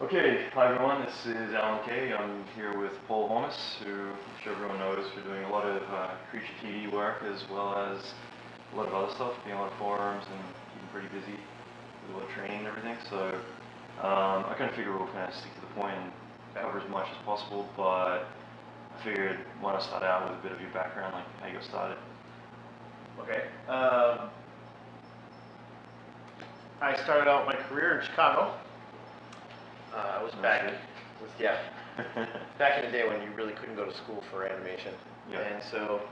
Okay, hi everyone, this is Allan McKay. I'm here with Paul Hormis, who I'm sure everyone knows for doing a lot of creature TV work as well as a lot of other stuff, being on forums and keeping pretty busy with a lot of training and everything. So I kind of figured we'll kind of stick to the point and cover as much as possible, but I figured why not start out with a bit of your background, like how you got started. Okay. I started out my career in Chicago. I was back in the day when you really couldn't go to school for animation. Yeah. And so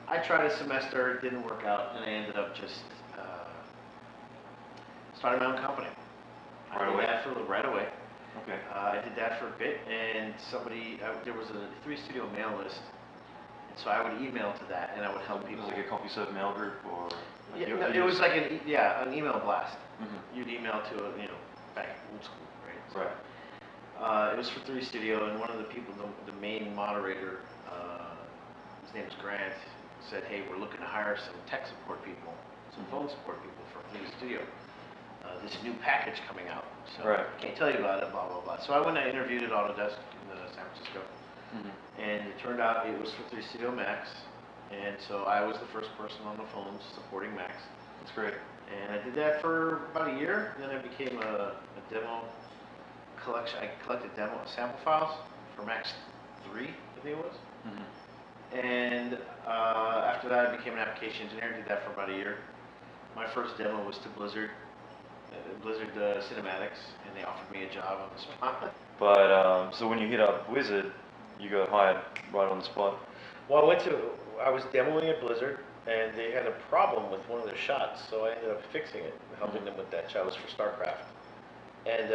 I tried a semester, it didn't work out, and I ended up just starting my own company. Right away? Right away. Okay. I did that for a bit, and there was a 3-studio mail list, and so I would email to that, and I would help people. Was it like a CompuServe mail group, or? Yeah, no, it was like an email blast. Mm-hmm. You'd email to back old school, right? So, right. it was for 3-studio, and one of the people, the main moderator, his name is Grant, said, "Hey, we're looking to hire some tech support people, some phone support people for 3-studio. This new package coming out, so right. I can't tell you about it, blah, blah, blah." So I went and interviewed at Autodesk in San Francisco, and it turned out it was for 3-studio Max, and so I was the first person on the phone supporting Max. That's great. And I did that for about a year, and then I became a demo collection. I collected demo sample files for Max 3, I think it was. And after that, I became an application engineer. Did that for about a year. My first demo was to Blizzard Cinematics, and they offered me a job on the spot. But so when you hit up Blizzard, you got hired right on the spot. Well, I was demoing at Blizzard, and they had a problem with one of their shots, so I ended up fixing it, helping them with that shot. It was for StarCraft. And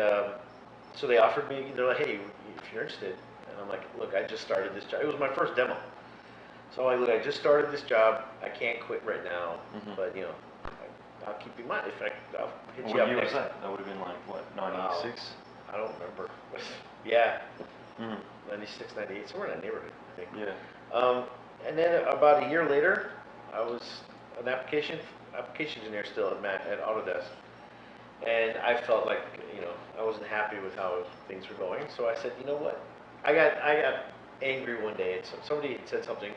so they offered me, they're like, "Hey, if you're interested." And I'm like, "Look, I just started this job." It was my first demo. So I'm like, "Look, I just started this job. I can't quit right now, but I'll keep you in mind. In fact, I'll hit you up next." What year was that? That would have been like, what, 96? I don't remember. Yeah, 96, 98, somewhere in that neighborhood, I think. Yeah. And then about a year later, I was an application engineer still at Autodesk, and I felt like I wasn't happy with how things were going. So I said, "You know what?" I got angry one day, and somebody had said something.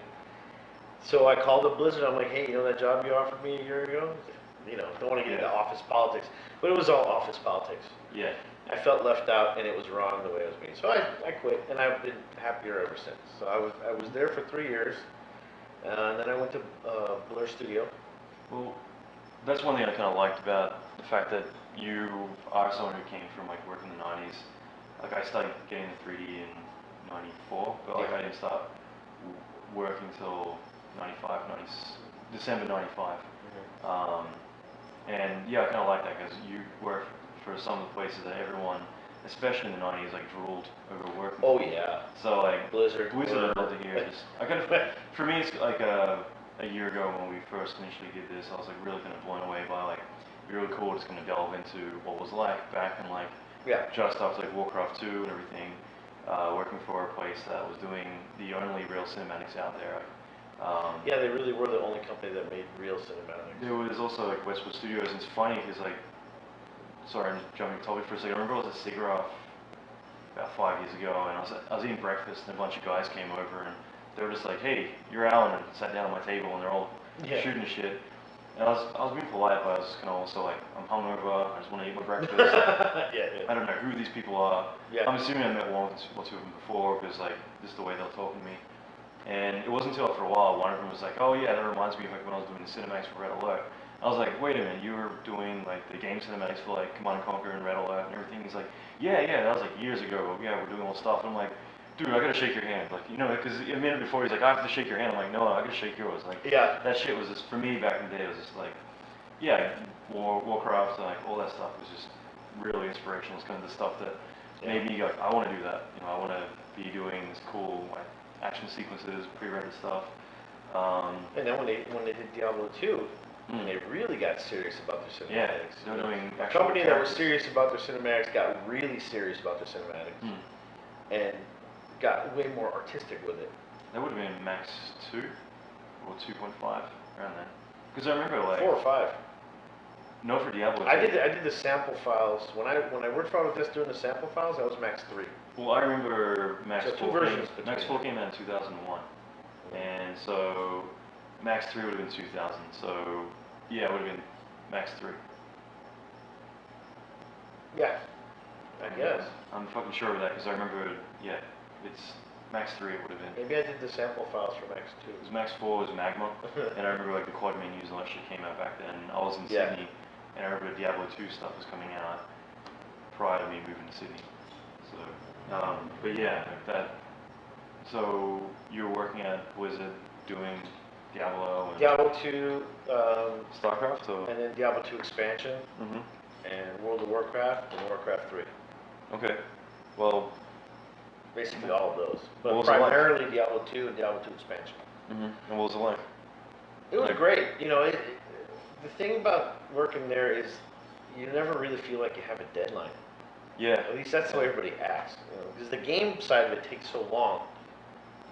So I called up Blizzard. I'm like, "Hey, that job you offered me a year ago? Don't want to get into office politics, but it was all office politics." Yeah. I felt left out, and it was wrong the way it was being. So I quit, and I've been happier ever since. So I was there for 3 years, and then I went to Blur Studio. Well, that's one thing I kind of liked about the fact that you are someone who came from like working in the 90s. Like I started getting the 3D in 94, but like I didn't start working till 95, December 95. And yeah, I kind of like that because you work for some of the places that everyone, especially in the 90s, like drooled over working. Oh yeah. So like Blizzard, I'd love to hear. For me, it's like a year ago when we first initially did this, I was like really kind of blown away by like, it'd be really cool just kind of delve into what was like back in like just after like Warcraft 2 and everything, working for a place that was doing the only real cinematics out there. Yeah, they really were the only company that made real cinematics. There was also like Westwood Studios, and it's funny because like, sorry, I'm jumping topic for a second. I remember I was at SIGGRAPH about 5 years ago, and I was eating breakfast, and a bunch of guys came over, and they were just like, "Hey, you're Allan," and sat down at my table, and they're all shooting the shit. And I was being polite, but I was kind of also like, I'm hungover, I just want to eat my breakfast. I don't know who these people are. I'm assuming I met one or two of them before, because like, this is the way they'll talk to me. And it wasn't until after a while, one of them was like, "Oh yeah, that reminds me of like when I was doing the cinematics for Red Alert." I was like, "Wait a minute, you were doing like the game cinematics for like Command & Conquer and Red Alert and everything?" He's like, yeah, that was like years ago. Yeah, we're doing all stuff. And I'm like, "Dude, I gotta shake your hand." Like, because a minute before he's like, "I have to shake your hand." I'm like, "No, I gotta shake yours." Like, that shit was just, for me back in the day, it was just like, Warcraft, like all that stuff was just really inspirational. It's kind of the stuff that made me go, I want to do that. I want to be doing this cool like action sequences, pre-rendered stuff. And then when they did Diablo 2, they really got serious about their cinematics. They're doing a company that was serious about their cinematics got really serious about their cinematics, and got way more artistic with it. That would have been Max 2 or 2.5 around then. Because I remember like 4 or 5. No, for Diablo. I did the sample files when I worked for Autodesk doing the sample files. That was Max 3. Well, I remember Max So 4 two versions came, Max 4 came out in 2001, and so Max 3 would have been 2000. So yeah, it would have been Max 3. Yeah, I guess. I'm fucking sure of that because I remember. Yeah, it's Max 3. It would have been. Maybe I did the sample files for Max 2. Because Max 4 was Magma, and I remember like the quad menus and all that shit came out back then. I was in Yeah. Sydney, and I remember Diablo 2 stuff was coming out prior to me moving to Sydney. So, but yeah, like that. So you were working at Blizzard doing Diablo and Diablo 2, StarCraft, or? and then Diablo 2 expansion, Mm-hmm. and World of Warcraft, and Warcraft 3. Okay. Well. Basically all of those. What But was it like? primarily Diablo 2 and Diablo 2 expansion. Mm-hmm. And what was it like? It was Like- great. You know, the thing about working there is you never really feel like you have a deadline. Yeah. At least that's the way everybody acts. You know, because the game side of it takes so long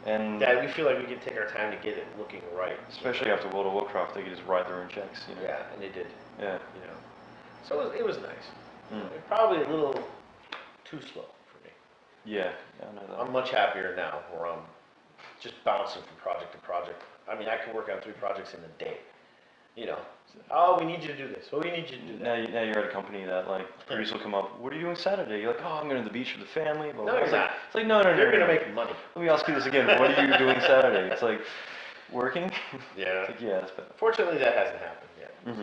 And that we feel like we can take our time to get it looking right. especially after World of Warcraft, they could just write their own checks. You know? Yeah, and they did. Yeah. You know, so it was nice. Mm. Probably a little too slow for me. Yeah. Yeah, I know that. I'm much happier now where I'm just bouncing from project to project. I mean, I can work on 3 projects in a day. You know, oh, we need you to do this. Oh, we need you to do that. Now you're at a company that like producer will come up. What are you doing Saturday? You're like, oh, I'm going to the beach with the family. Blah, No, blah. you're It's like- not. It's like no. You're gonna no. make money. Let me ask you this again. What are you doing Saturday? It's like working. Yeah. It's like, yeah, that's better. Fortunately, that hasn't happened yet. Mhm. So,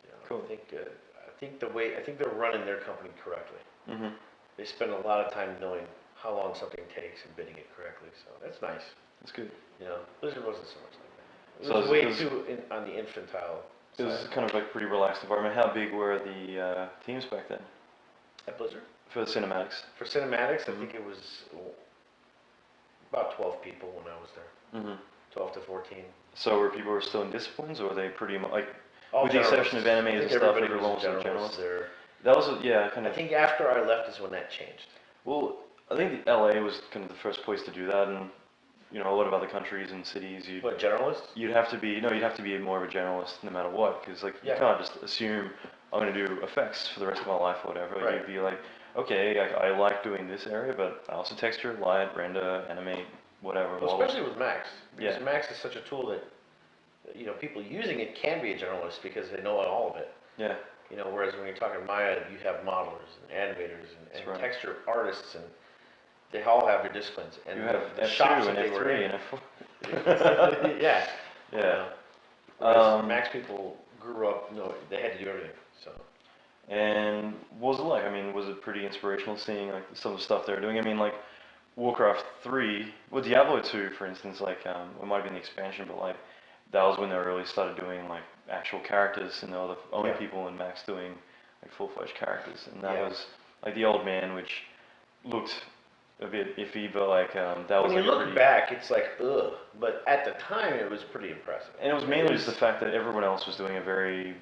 you know, Cool. I think they're running their company correctly. Mhm. They spend a lot of time knowing how long something takes and bidding it correctly. So that's nice. That's good. You know, Blizzard wasn't so much like that. It So was it way was- too on the infantile It was side. kind of like pretty relaxed environment. How big were the teams back then At Blizzard. for the cinematics? For cinematics, I Mhm. think it was about 12 people when I was there. Mhm. 12 to 14. So were people still in disciplines, or were they pretty much like? All With the exception of generalists. animators I think and stuff, everybody everyone was was a a generalist. generalist there. That was yeah, kind I of. think after I left is when that changed. Well, I think LA was kind of the first place to do that, and you know a lot of other countries and cities What, generalist? you'd have to be more of a generalist no matter what, because like Yeah. you can't just assume I'm going to do effects for the rest of my life or whatever. Right. You'd be like, okay, I like doing this area, but I also texture, light, render, animate, whatever. Well, model. especially with Max, because Yeah. Max is such a tool that, you know, people using it can be a generalist because they know all of it. Yeah. You know, whereas when you're talking Maya, you have modelers and animators That's and right. texture artists, and they all have their disciplines. And You have the shops F2 and that they were F3 in. and F4. Yeah. Yeah. You know, whereas Um, Max people grew up, they had to do everything. So And what was it like? I mean, was it pretty inspirational seeing like some of the stuff they were doing? I mean, like Warcraft 3, well, Diablo 2, for instance, like it might have been the expansion, but like that was when they really started doing like actual characters, and they were the only Yeah. people in Max doing like full-fledged characters, and that Yeah. was like the old man, which looked a bit iffy, but like that was when you like a look pretty, back, it's like ugh, but at the time it was pretty impressive. and it was mainly just the fact that everyone else was doing a very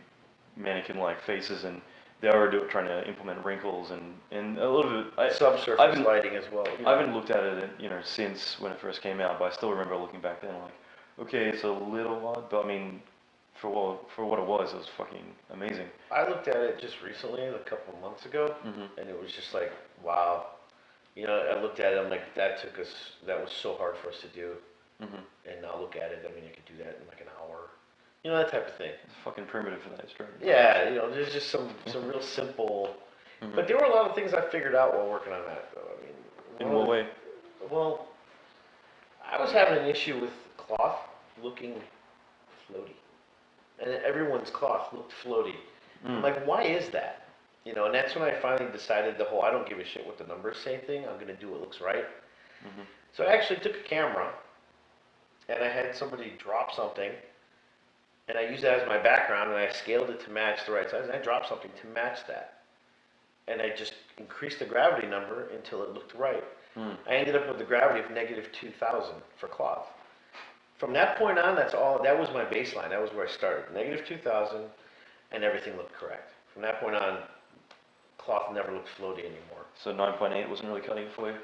mannequin-like faces, and they were trying to implement wrinkles and a little bit. subsurface I've been- lighting as well. I haven't looked at it, you know, since when it first came out, but I still remember looking back then, like, okay, it's a little odd, but I mean, for what it was fucking amazing. I looked at it just recently, a couple of months ago, Mm-hmm. and it was just like, wow. You know, I looked at it, I'm like, that was so hard for us to do, Mm-hmm. and now look at it, I mean, I could do that in like an hour. You know, that type of thing. It's fucking primitive for that, it's right? Yeah, you know, there's just some real simple, Mhm. but there were a lot of things I figured out while working on that, though. I mean, In one what of the- way? Well, I was having an issue with cloth looking floaty, and everyone's cloth looked floaty. I'm Mm. like, why is that? You know, and that's when I finally decided the whole I don't give a shit what the numbers say thing. I'm gonna do what looks right. Mhm. So I actually took a camera, and I had somebody drop something, and I used that as my background, and I scaled it to match the right size, and I dropped something to match that. And I just increased the gravity number until it looked right. Mm. I ended up with a gravity of -2,000 for cloth. From that point on, that was my baseline. That was where I started. -2,000, and everything looked correct. From that point on, cloth never looked floaty anymore. So 9.8 wasn't really cutting it for you?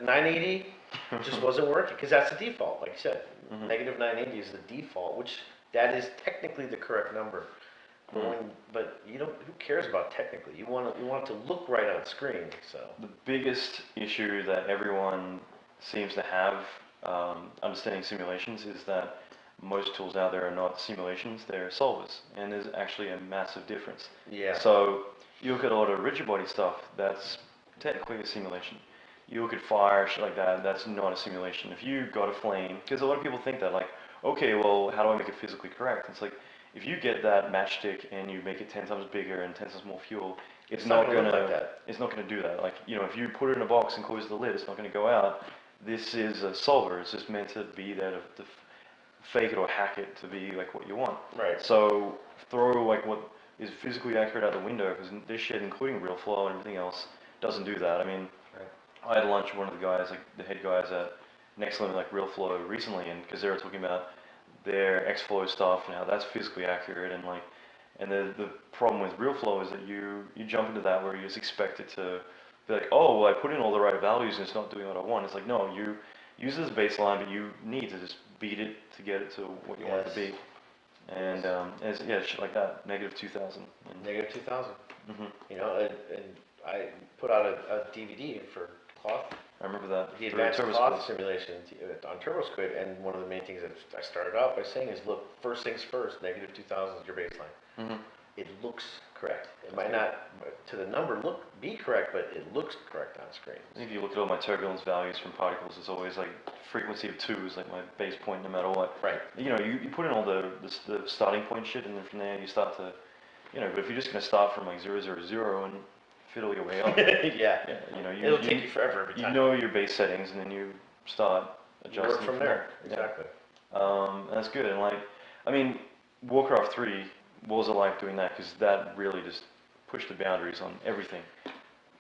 980 just wasn't working, because that's the default, like you said. Mhm. -980 is the default, which that is technically the correct number. But you don't. Who cares about technically? You want it to look right on screen. So The biggest issue that everyone seems to have understanding simulations is that most tools out there are not simulations, they're solvers, and there's actually a massive difference. yeah, So you look at a lot of rigid body stuff, that's technically a simulation. You look at fire, shit like that, that's not a simulation. If you got a flame, because a lot of people think that like, okay, well, how do I make it physically correct? It's like, if you get that matchstick and you make it 10 times bigger and 10 times more fuel, it's not gonna gonna, look like that. it's not gonna do that. Like, if you put it in a box and close the lid, it's not gonna go out. This is a solver, it's just meant to be there to fake it or hack it to be like what you want. Right. So throw like what is physically accurate out the window, because this shit, including real flow and everything else, doesn't do that. I mean, Right. I had lunch with one of the guys, like the head guys at Next Limit, like Real Flow recently, and because they were talking about their X-Flow stuff and how that's physically accurate, and like, and the problem with Real Flow is that you jump into that where you just expect it to be like, oh, well, I put in all the right values and it's not doing what I want. It's like, no, you use it as a baseline, but you need to just beat it to get it to what you want it to be. And yeah, shit like that, -2000. Negative 2000. Mm-hmm. You know, and I put out a DVD for cloth. I remember that. The through advanced TurboSquid. cloth simulation on TurboSquid, and one of the main things that I started out by saying is, look, first things first, negative 2000 is your baseline. Mm-hmm. It looks correct. It might not, to the number, be correct, but it looks correct on screen. I think if you look at all my turbulence values from particles, it's always like frequency of 2 is like my base point no matter what. Right. You put in all the starting point shit, and then from there you start to, but if you're just going to start from like 000 and fiddle your way up. Yeah. It'll take you forever every time. You know your base settings, and then you start adjusting Work from there. Yeah. Exactly. That's good. And like, I mean, Warcraft 3, what was it like doing that? Because that really just pushed the boundaries on everything.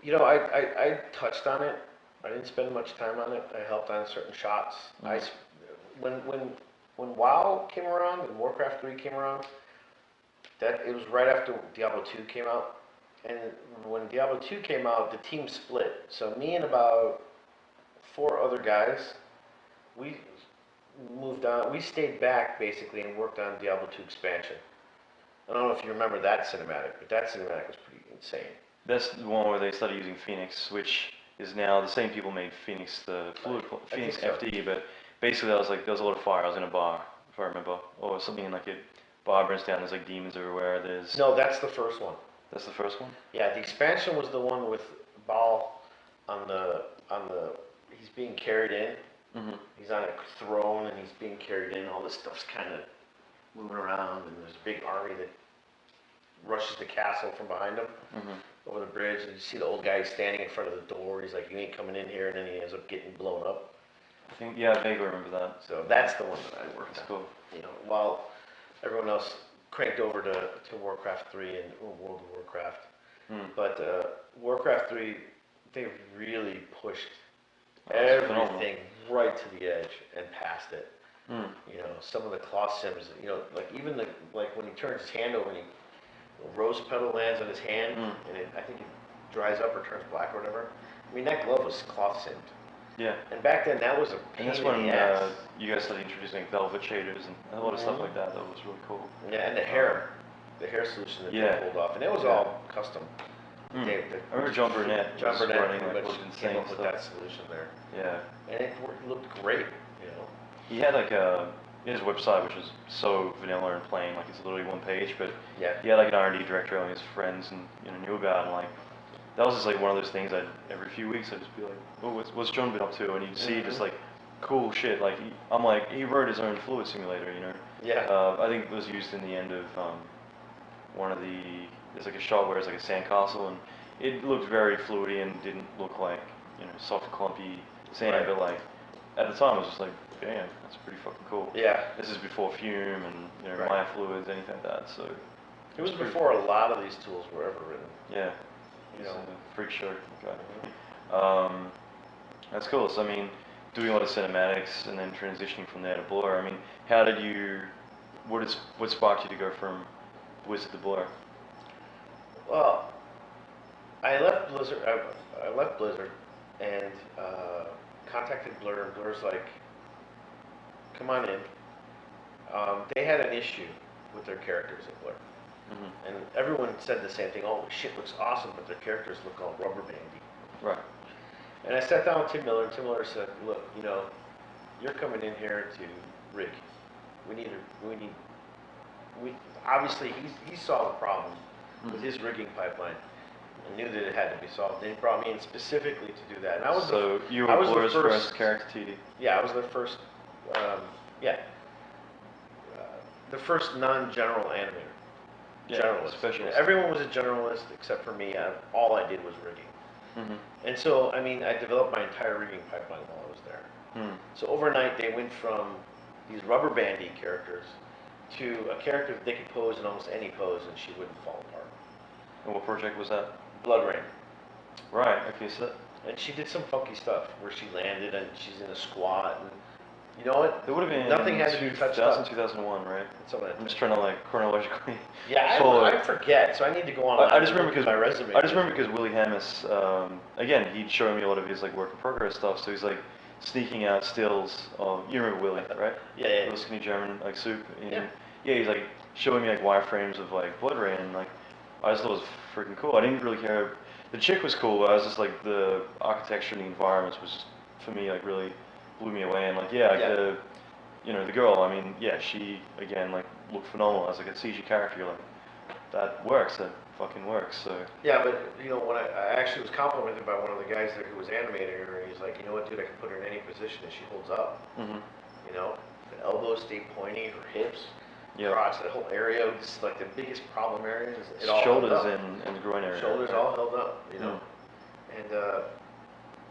I touched on it. I didn't spend much time on it. I helped on certain shots. Mm-hmm. When WoW came around and Warcraft 3 came around, it was right after Diablo 2 came out. And when Diablo 2 came out, the team split. So me and about 4 other guys, we moved on. We stayed back basically and worked on Diablo 2 expansion. I don't know if you remember that cinematic, but that cinematic was pretty insane. That's the one where they started using Phoenix, which is now the same people made Phoenix, the fluid, Phoenix FD, but basically there was a lot of fire. I was in a bar, if I remember, or something like it. Bar burns down. There's like demons everywhere. No, that's the first one. That's the first one? Yeah, the expansion was the one with Baal on the he's being carried in. Mm-hmm. He's on a throne and he's being carried in. All this stuff's kind of moving around, and there's a big army that rushes the castle from behind him over the bridge. And you see the old guy standing in front of the door. He's like, "You ain't coming in here," and then he ends up getting blown up. I vaguely remember that. So that's the one that I worked That's on. cool. While everyone else cranked over to Warcraft 3 and World of Warcraft. But Warcraft 3, they really pushed everything right to the edge and past it. Some of the cloth sims, like even like when he turns his hand over and rose petal lands on his hand, and I think it dries up or turns black or whatever. I mean, that glove was cloth simmed. Yeah. And back then, that was a pain And that's in when the ass. you guys started introducing velvet shaders and a lot of stuff like that. That was really cool. Yeah, and the hair solution that they pulled off, and it was all custom. I remember John Burnett was running pretty like much insane came up with stuff. that solution there. Yeah. And it looked great, He had like his website, which was so vanilla and plain, like it's literally one page, but Yeah. he had like an R&D directory on his friends and knew about, and like that was just like one of those things that every few weeks I'd just be like, oh, what's John been up to? And you'd see just like cool shit. Like he wrote his own fluid simulator, Yeah. I think it was used in the end of there's like a shot where it's like a sandcastle, and it looked very fluidy and didn't look like soft clumpy sand, Right. but like at the time I was just like, damn, that's pretty fucking cool. Yeah. This is before Fume and Right. Maya fluids, anything like that. So It was pretty- before a lot of these tools were ever written. yeah, You it's know. a freak show guy. That's cool. So I mean, doing a lot of cinematics and then transitioning from there to Blur. I mean, how did you? What sparked you to go from Wizard to Blur? Well, I left Blizzard. I left Blizzard and contacted Blur, and Blur's like, "Come on in." They had an issue with their characters at Blur. And everyone said the same thing, oh, shit looks awesome, but their characters look all rubber bandy. Right. And I sat down with Tim Miller, and Tim Miller said, look, you know, you're coming in here to rig. Obviously, he saw the problem with his rigging pipeline and knew that it had to be solved. And he brought me in specifically to do that. And I was you were Blur's first character TD? Yeah, I was the first, the first non-general animator. Yeah, Generalist. Specialist. Everyone was a generalist except for me. All I did was rigging. And so, I mean, I developed my entire rigging pipeline while I was there. So overnight, they went from these rubber bandy characters to a character that they could pose in almost any pose and she wouldn't fall apart. And what project was that? bloodrayne. Right, okay, so And she did some funky stuff where she landed and she's in a squat and you know what? it would have been nothing had to be touched up. 2001, right? Something like I'm just that. trying to like chronologically. Yeah, I forget, so I need to go online. I just remember because my resume. I just remember because Willie Hammis, again, he'd show me a lot of his like work in progress stuff. So he's like sneaking out stills of, you remember Willie, right? Yeah, yeah. Little skinny German like soup. And Yeah. yeah, he's like showing me like wireframes of like bloodrayne, and like I just thought it was freaking cool. I didn't really care. The chick was cool, but I was just like the architecture and the environments was just, for me, like really blew me away. And like the you know, the girl, I mean, yeah, she again like looked phenomenal as like a CG character. You're like, that works, that fucking works. So Yeah, but you know, when I actually was complimented by one of the guys there who was animating her, and he's like, you know what, dude, I can put her in any position and she holds up. You know, the elbows stay pointy, her hips, crotch, that whole area, just like the biggest problem areas, it all shoulders held up. and the groin area. Shoulders all held up, you know. And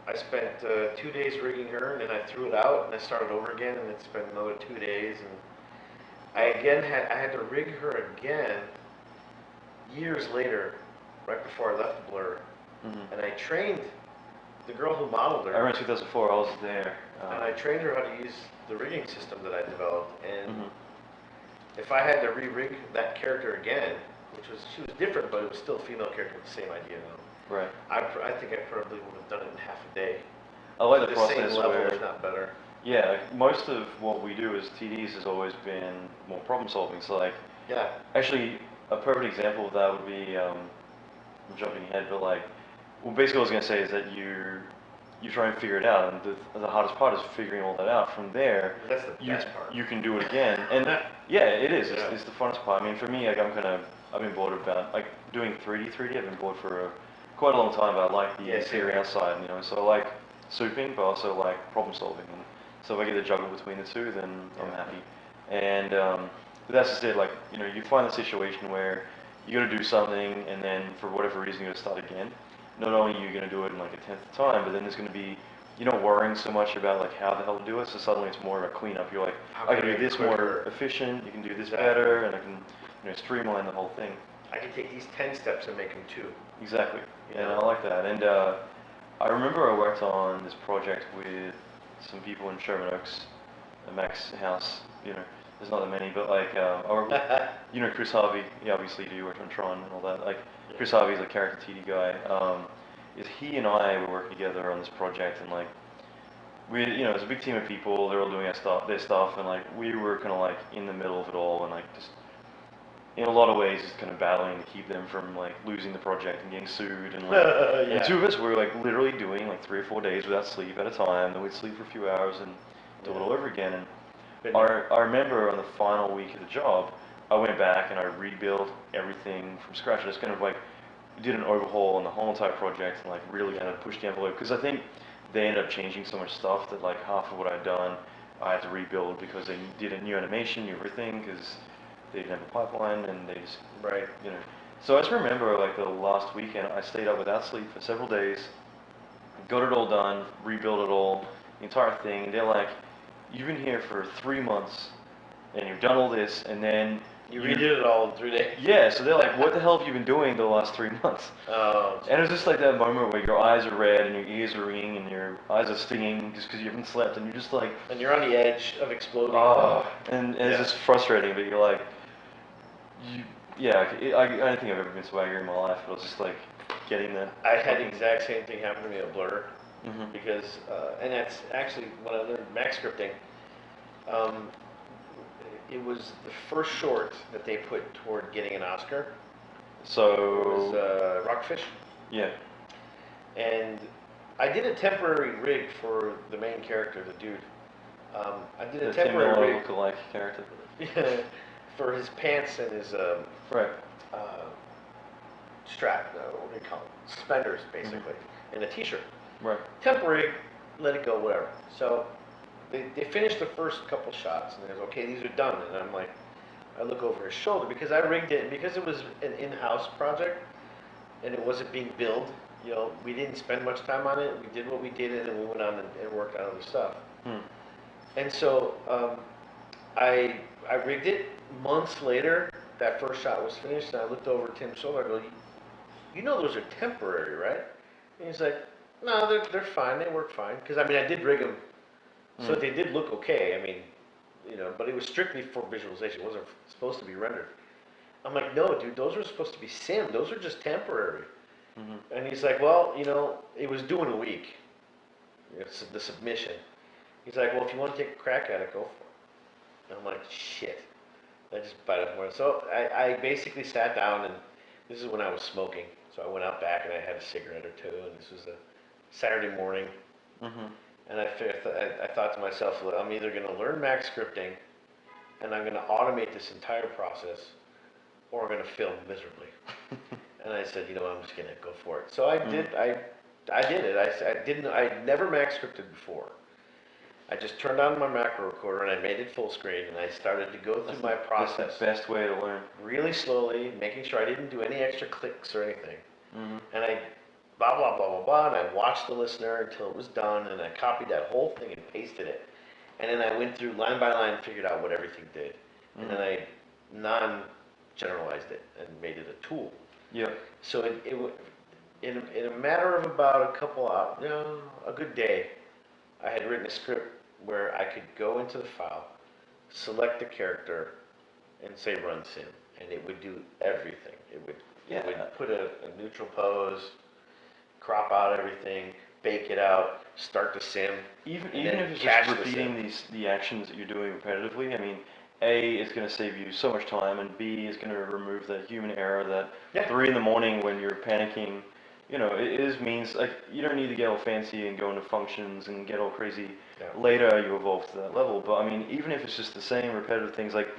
I spent 2 days rigging her, and then I threw it out, and I started over again, and then spent another 2 days, and I had to rig her again years later, right before I left Blur, and I trained the girl who modeled her. I remember 2004, I was there. And I trained her how to use the rigging system that I developed, and if I had to re-rig that character again, she was different, but it was still a female character with the same idea though. Right. I think I probably would have done it in half a day. I like the The process same level, where, if not better. yeah, like, most of what we do as TDs has always been more problem solving. So like, Yeah. actually, a perfect example of that would be, I'm jumping ahead, but like, well, basically what I was gonna say is that you try and figure it out, and the hardest part is figuring all that out. From there, That's the best part. you can do it again, and yeah, it is. Yeah. It's the funnest part. I mean, for me, like I've been bored about like doing 3D. I've been bored for quite a long time, but I like the theory outside, you know. So I like souping, but also like problem solving. And so if I get to juggle between the two, then I'm happy. And but that's just it. Like, you know, you find the situation where you got to do something, and then for whatever reason you got to start again. Not only are you going to do it in like a 10th time, but then there's going to be, you're not worrying so much about like how the hell to do it. So suddenly it's more of a cleanup. You're like, I can do this more efficient. You can do this better, and I can, you know, streamline the whole thing. I can take these 10 steps and make them 2. Exactly. Yeah, I like that. And I remember I worked on this project with some people in Sherman Oaks, at Mac's house. You know, there's not that many, but like, you know, Chris Harvey. Yeah, obviously you worked on Tron and all that. Like, Chris Harvey's a character TD guy. Is he and I were working together on this project, and like, we, you know, it was a big team of people. They're all doing their stuff, and like, we were kind of like in the middle of it all, and like just, in a lot of ways, just kind of battling to keep them from like losing the project and getting sued, and like, and two of us were like literally doing like 3 or 4 days without sleep at a time. Then we'd sleep for a few hours and do it all over again. And I remember on the final week of the job, I went back and I rebuilt everything from scratch. I just kind of like did an overhaul on the whole entire project and like really kind of pushed the envelope, because I think they ended up changing so much stuff that like half of what I'd done I had to rebuild, because they did a new animation, new everything, because they didn't have a pipeline, and they just, you know. So I just remember like the last weekend I stayed up without sleep for several days, got it all done, rebuilt it all, the entire thing, and they're like, you've been here for 3 months and you've done all this, and then you redid it all in 3 days. Yeah, so they're like, what the hell have you been doing the last 3 months? Oh. And it was just like that moment where your eyes are red and your ears are ringing and your eyes are stinging just because you haven't slept, and you're just like, and you're on the edge of exploding. And it's just frustrating, but you're like, I don't think I've ever been so angry in my life. It was just like getting the. I had the exact same thing happen to me at Blur, because, and that's actually when I learned MaxScripting. it was the first short that they put toward getting an Oscar. So It was Rockfish. yeah, And I did a temporary rig for the main character, the dude. I did a the Tim temporary Miller rig lookalike character. for his pants and his Right. strap, what do you call it? Suspenders, basically, and a t-shirt. Right. Temporary, let it go, whatever. So they finished the first couple shots, and they're okay, these are done. And I'm like, I look over his shoulder because I rigged it, because it was an in-house project, and it wasn't being billed. You know, we didn't spend much time on it. We did what we did, and then we went on and worked on other stuff. And so I rigged it. Months later, that first shot was finished, and I looked over at Tim's shoulder. I go, you know those are temporary, right? And he's like, no, they're fine. They work fine. Because, I mean, I did rig them, so they did look okay. I mean, you know, but it was strictly for visualization. It wasn't supposed to be rendered. I'm like, no, dude, those were supposed to be sim. Those are just temporary. And he's like, well, you know, it was due in a week. It's the submission. He's like, well, if you want to take a crack at it, go for it. And I'm like, shit. I just bite off more. So I basically sat down, and this is when I was smoking. So I went out back and I had a cigarette or two, and this was a Saturday morning. And I thought to myself, well, I'm either going to learn Maxscripting, and I'm going to automate this entire process, or I'm going to fail miserably. And I said, you know what, I'm just going to go for it. So I did. I did it. I'd never Maxscripted before. I just turned on my macro recorder and I made it full screen, and I started to go through my process. That's the best way to learn. Really slowly, making sure I didn't do any extra clicks or anything. And I blah, blah, blah, blah, blah, and I watched the listener until it was done, and I copied that whole thing and pasted it. And then I went through line by line and figured out what everything did. And then I non-generalized it and made it a tool. Yeah. So in a matter of about a good day, I had written a script where I could go into the file, select the character, and say run sim, and it would do everything. It would put a neutral pose, crop out everything, bake it out, start the sim. Even if it's just repeating the actions that you're doing repetitively, I mean, A, is going to save you so much time, and B, is going to remove that human error that 3 in the morning when you're panicking, you know, it means, like, you don't need to get all fancy and go into functions and get all crazy. Later you evolve to that level, but I mean, even if it's just the same repetitive things, like,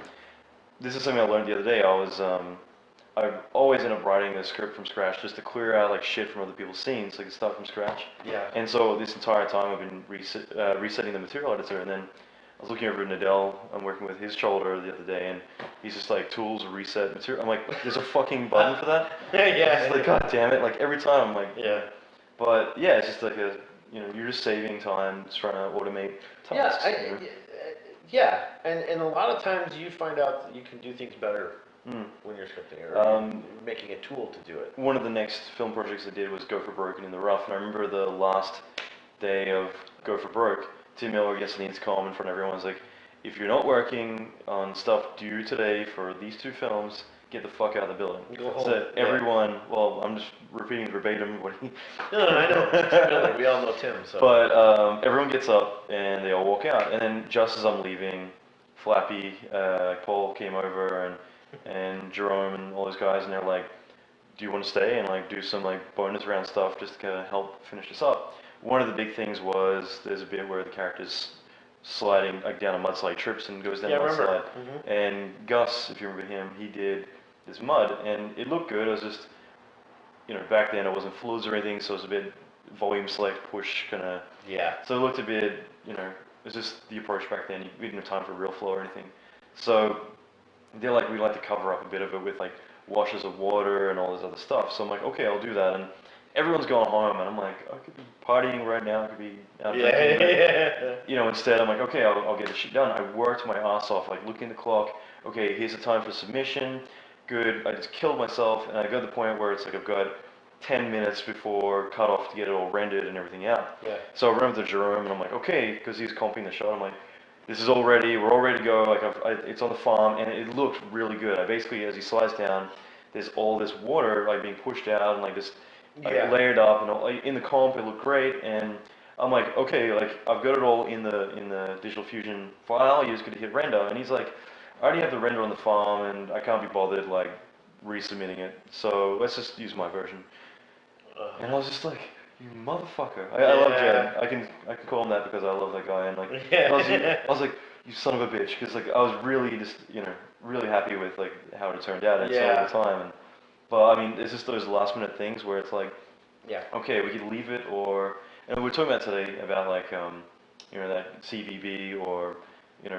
this is something I learned the other day. I always end up writing a script from scratch just to clear out, like, shit from other people's scenes, so I can start from scratch. And so this entire time I've been resetting the material editor, and then I was looking over at Nadell. I'm working with his shoulder the other day, and he's just like, tools, reset material. I'm like, there's a fucking button for that? It's like, god damn it, like, every time I'm like, But yeah, it's just like you're just saving time, just trying to automate tasks. And a lot of times you find out that you can do things better when you're scripting, or making a tool to do it. One of the next film projects I did was Go for Broke and In the Rough, and I remember the last day of Go for Broke, Tim Miller gets the intercom in front of everyone. He's like, if you're not working on stuff due today for these 2 films, get the fuck out of the building. Go home. So everyone, well, I'm just repeating verbatim what he... No, I know. Tim Miller. We all know Tim. So. But everyone gets up and they all walk out. And then just as I'm leaving, Flappy, Paul came over, and Jerome and all those guys, and they're like, do you want to stay and like do some like bonus round stuff just to kind of help finish this up? One of the big things was there's a bit where the character's sliding like down a mudslide, trips and goes down a mudslide. And Gus, if you remember him, he did this mud, and it looked good. It was just, you know, back then it wasn't fluids or anything, so it was a bit volume select, push kind of. So it looked a bit, you know, it was just the approach back then. We didn't have time for real flow or anything. So they're like, we like to cover up a bit of it with like washes of water and all this other stuff. So I'm like, okay, I'll do that. And everyone's going home, and I'm like, I could be partying right now. I could be out drinking. You know, instead I'm like, okay, I'll get this shit done. I worked my ass off, like looking at the clock. Okay, here's the time for submission. Good. I just killed myself, and I got to the point where it's like I've got 10 minutes before cutoff to get it all rendered and everything out. So I remember to Jerome, and I'm like, okay, because he's comping the shot. I'm like, this is all ready. We're all ready to go. Like, it's on the farm, and it looked really good. I basically, as he slides down, there's all this water like being pushed out and like this layered up, and all, like, in the comp it looked great. And I'm like, okay, like I've got it all in the Digital Fusion file. You just got to hit render. And he's like, I already have the render on the farm, and I can't be bothered like resubmitting it. So let's just use my version. And I was just like, you motherfucker. I love Jed. I can call him that because I love that guy. And like, I was like, you son of a bitch, because like I was really just really happy with like how it turned out. And it's all the time. But I mean, it's just those last minute things where it's like, okay, we could leave it, or and we were talking about today about like that CVB or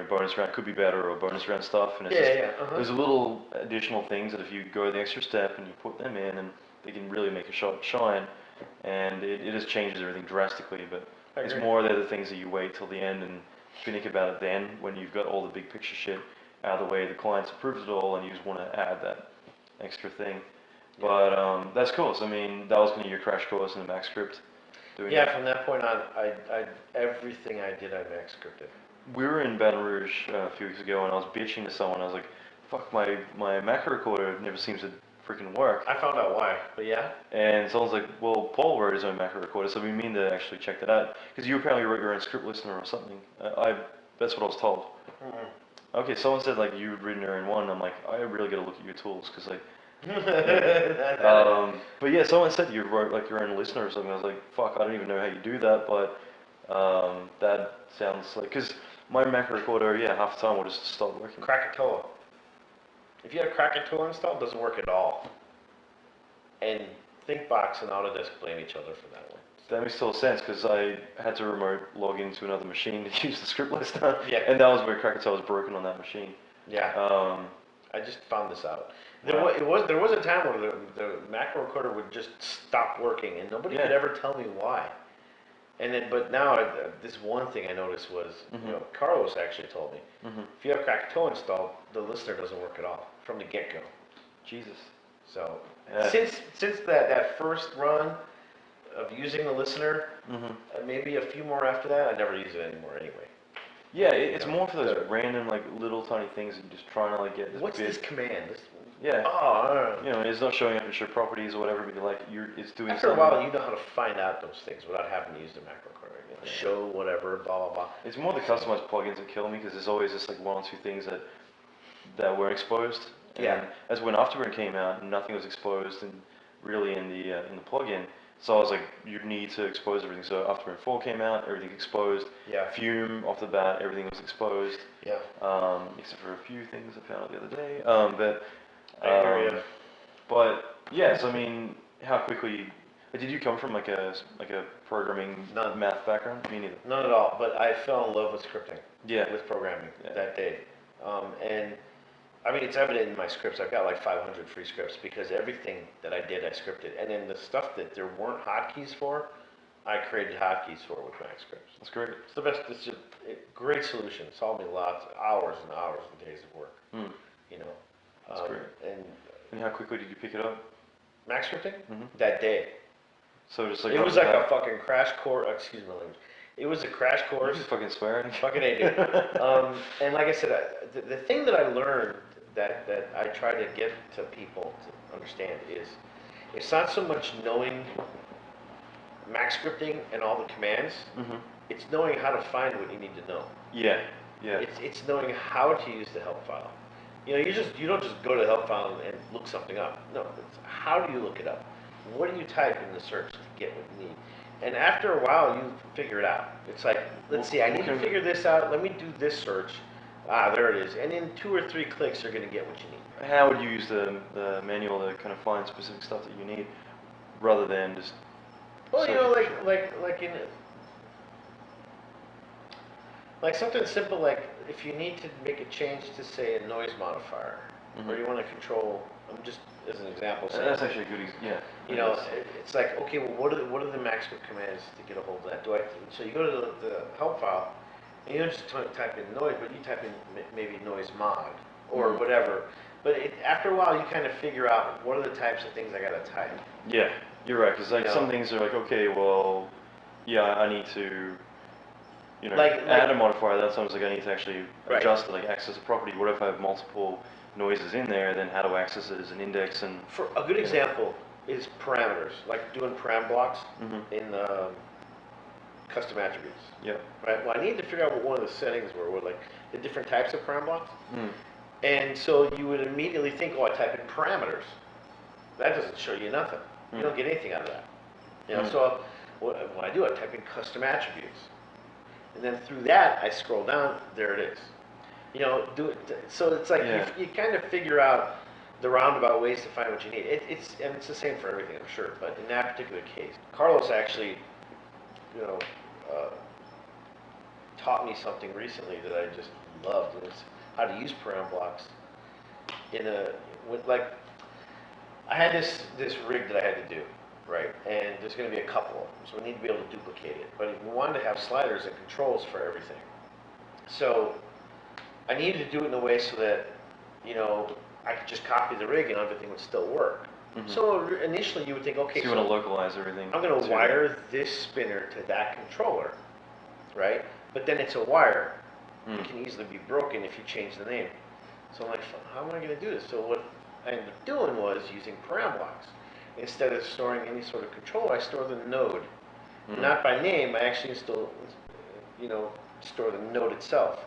bonus round could be better, or bonus round stuff, and it's there's a little additional things that if you go the extra step and you put them in, and they can really make a shot shine, and it just changes everything drastically. But it's more they're the things that you wait till the end and think about it then, when you've got all the big picture shit out of the way, the client's approved it all, and you just want to add that extra thing. But that's cool. So I mean, that was going to be your crash course in the MaxScript. From that point on, I everything I did, I MaxScripted. We were in Baton Rouge a few weeks ago, and I was bitching to someone. I was like, "Fuck, my macro recorder never seems to freaking work." I found out why, but And someone's like, "Well, Paul wrote his own macro recorder, so we mean to actually check that out because you apparently wrote your own script listener or something." That's what I was told. Okay, someone said like you'd written your own one. I'm like, I really got to look at your tools because like. But yeah, someone said you wrote like your own listener or something. I was like, fuck, I don't even know how you do that, but that sounds like, because my Mac recorder, half the time will just stop working. Krakatoa. If you have Krakatoa installed, it doesn't work at all. And ThinkBox and Autodesk blame each other for that one. That makes total sense, because I had to remote log into another machine to use the script listener, and that was where Krakatoa was broken on that machine. I just found this out. There was a time where the macro recorder would just stop working, and nobody could ever tell me why. And then, but now this one thing I noticed was, Carlos actually told me, if you have Krakatoa installed, the listener doesn't work at all from the get-go. Jesus. So since that first run of using the listener, maybe a few more after that, I never use it anymore anyway. Yeah, it's more for those random, like, little tiny things that you're just trying to, like, get this What's this command? It's not showing up in your properties or whatever, but it's doing after something. a while, you know how to find out those things without having to use the macro recorder. Show whatever, blah, blah, blah. It's more the customized plugins that kill me, because there's always just, like, one or two things that were exposed. And as when Afterburn came out, nothing was exposed, and really in the plugin. So I was like, you need to expose everything. So Afterburn 4 came out, everything's exposed. Fume, off the bat, everything was exposed. Except for a few things I found out the other day. But yes, I mean, how quickly? Did you come from like a programming math background? Me neither. None at all. But I fell in love with scripting. With programming that day. And I mean, it's evident in my scripts. I've got like 500 free scripts because everything that I did, I scripted. And then the stuff that there weren't hotkeys for, I created hotkeys for with MaxScripts. That's great. It's the best. It's a great solution. It solved me hours and hours and days of work. That's great. And how quickly did you pick it up? MaxScripting? That day. So just like it was like a fucking crash course. Excuse my language. It was a crash course. You just fucking swearing. Fucking A, dude. And like I said, the thing that I learned that I try to get to people to understand is, it's not so much knowing MaxScripting and all the commands. It's knowing how to find what you need to know. It's knowing how to use the help file. You don't just go to the help file and look something up. No, it's how do you look it up? What do you type in the search to get what you need? And after a while, you figure it out. It's like, let's see, I need to figure this out. Let me do this search. There it is. And in 2 or 3 clicks, you're going to get what you need. How would you use the manual to kind of find specific stuff that you need, rather than just? Well, like something simple, like if you need to make a change to, say, a noise modifier, or you want to control. I'm just as an example. That's actually a good example. It's like, okay, well, what are the MaxScript commands to get a hold of that? So you go to the help file, and you don't just type in noise, but you type in maybe noise mod or whatever. But after a while, you kind of figure out what are the types of things I got to type. Yeah, you're right. Because like some things are like, okay, well, I need to, add a modifier. That's sometimes like I need to actually adjust it, like access a property. What if I have multiple noises in there, then how to access it as an index? And for a good example is parameters, like doing param blocks in custom attributes. Right. Well, I need to figure out what one of the settings were, like the different types of param blocks. And so you would immediately think, oh, I type in parameters. That doesn't show you nothing. You don't get anything out of that. You know, so when I do, I type in custom attributes. And then through that, I scroll down, there it is. You know, so it's like you kind of figure out the roundabout ways to find what you need. It's the same for everything, I'm sure, but in that particular case, Carlos actually, you know, taught me something recently that I just loved, and it's how to use param blocks I had this rig that I had to do, right? And there's going to be a couple of them, so we need to be able to duplicate it. But we wanted to have sliders and controls for everything. So I needed to do it in a way so that, you know, I could just copy the rig and everything would still work. So initially you would think, okay, so you want to localize everything. I'm going to wire this spinner to that controller, right? But then it's a wire. It can easily be broken if you change the name. So I'm like, how am I going to do this? So what I ended up doing was using param blocks. Instead of storing any sort of controller, I store the node. Not by name, I actually still, you know, store the node itself.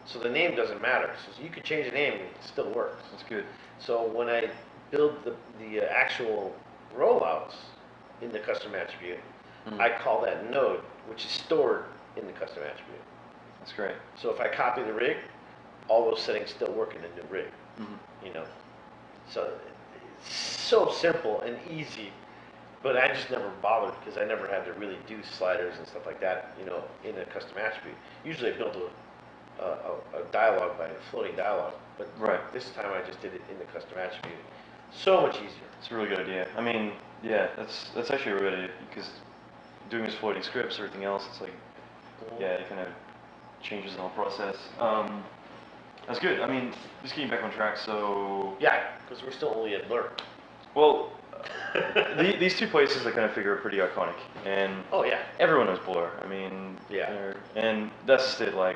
So the name doesn't matter. So you could change the name, it still works. That's good. So when I build the actual rollouts in the custom attribute, I call that node, which is stored in the custom attribute. That's great. So if I copy the rig, all those settings still work in the new rig. You know, so it's so simple and easy, but I just never bothered because I never had to really do sliders and stuff like that, you know, in a custom attribute. Usually I built a dialogue by a floating dialogue, but this time I just did it in the custom attribute. So much easier. It's a really good idea. I mean, yeah, that's actually a really good idea because doing these floating scripts, everything else, it's like, yeah, it kind of changes the whole process. That's good. I mean, just getting back on track, so... Yeah, because we're still only at Blur. Well, these two places I kind of figure are pretty iconic, and everyone knows Blur. I mean, and that's just it, like,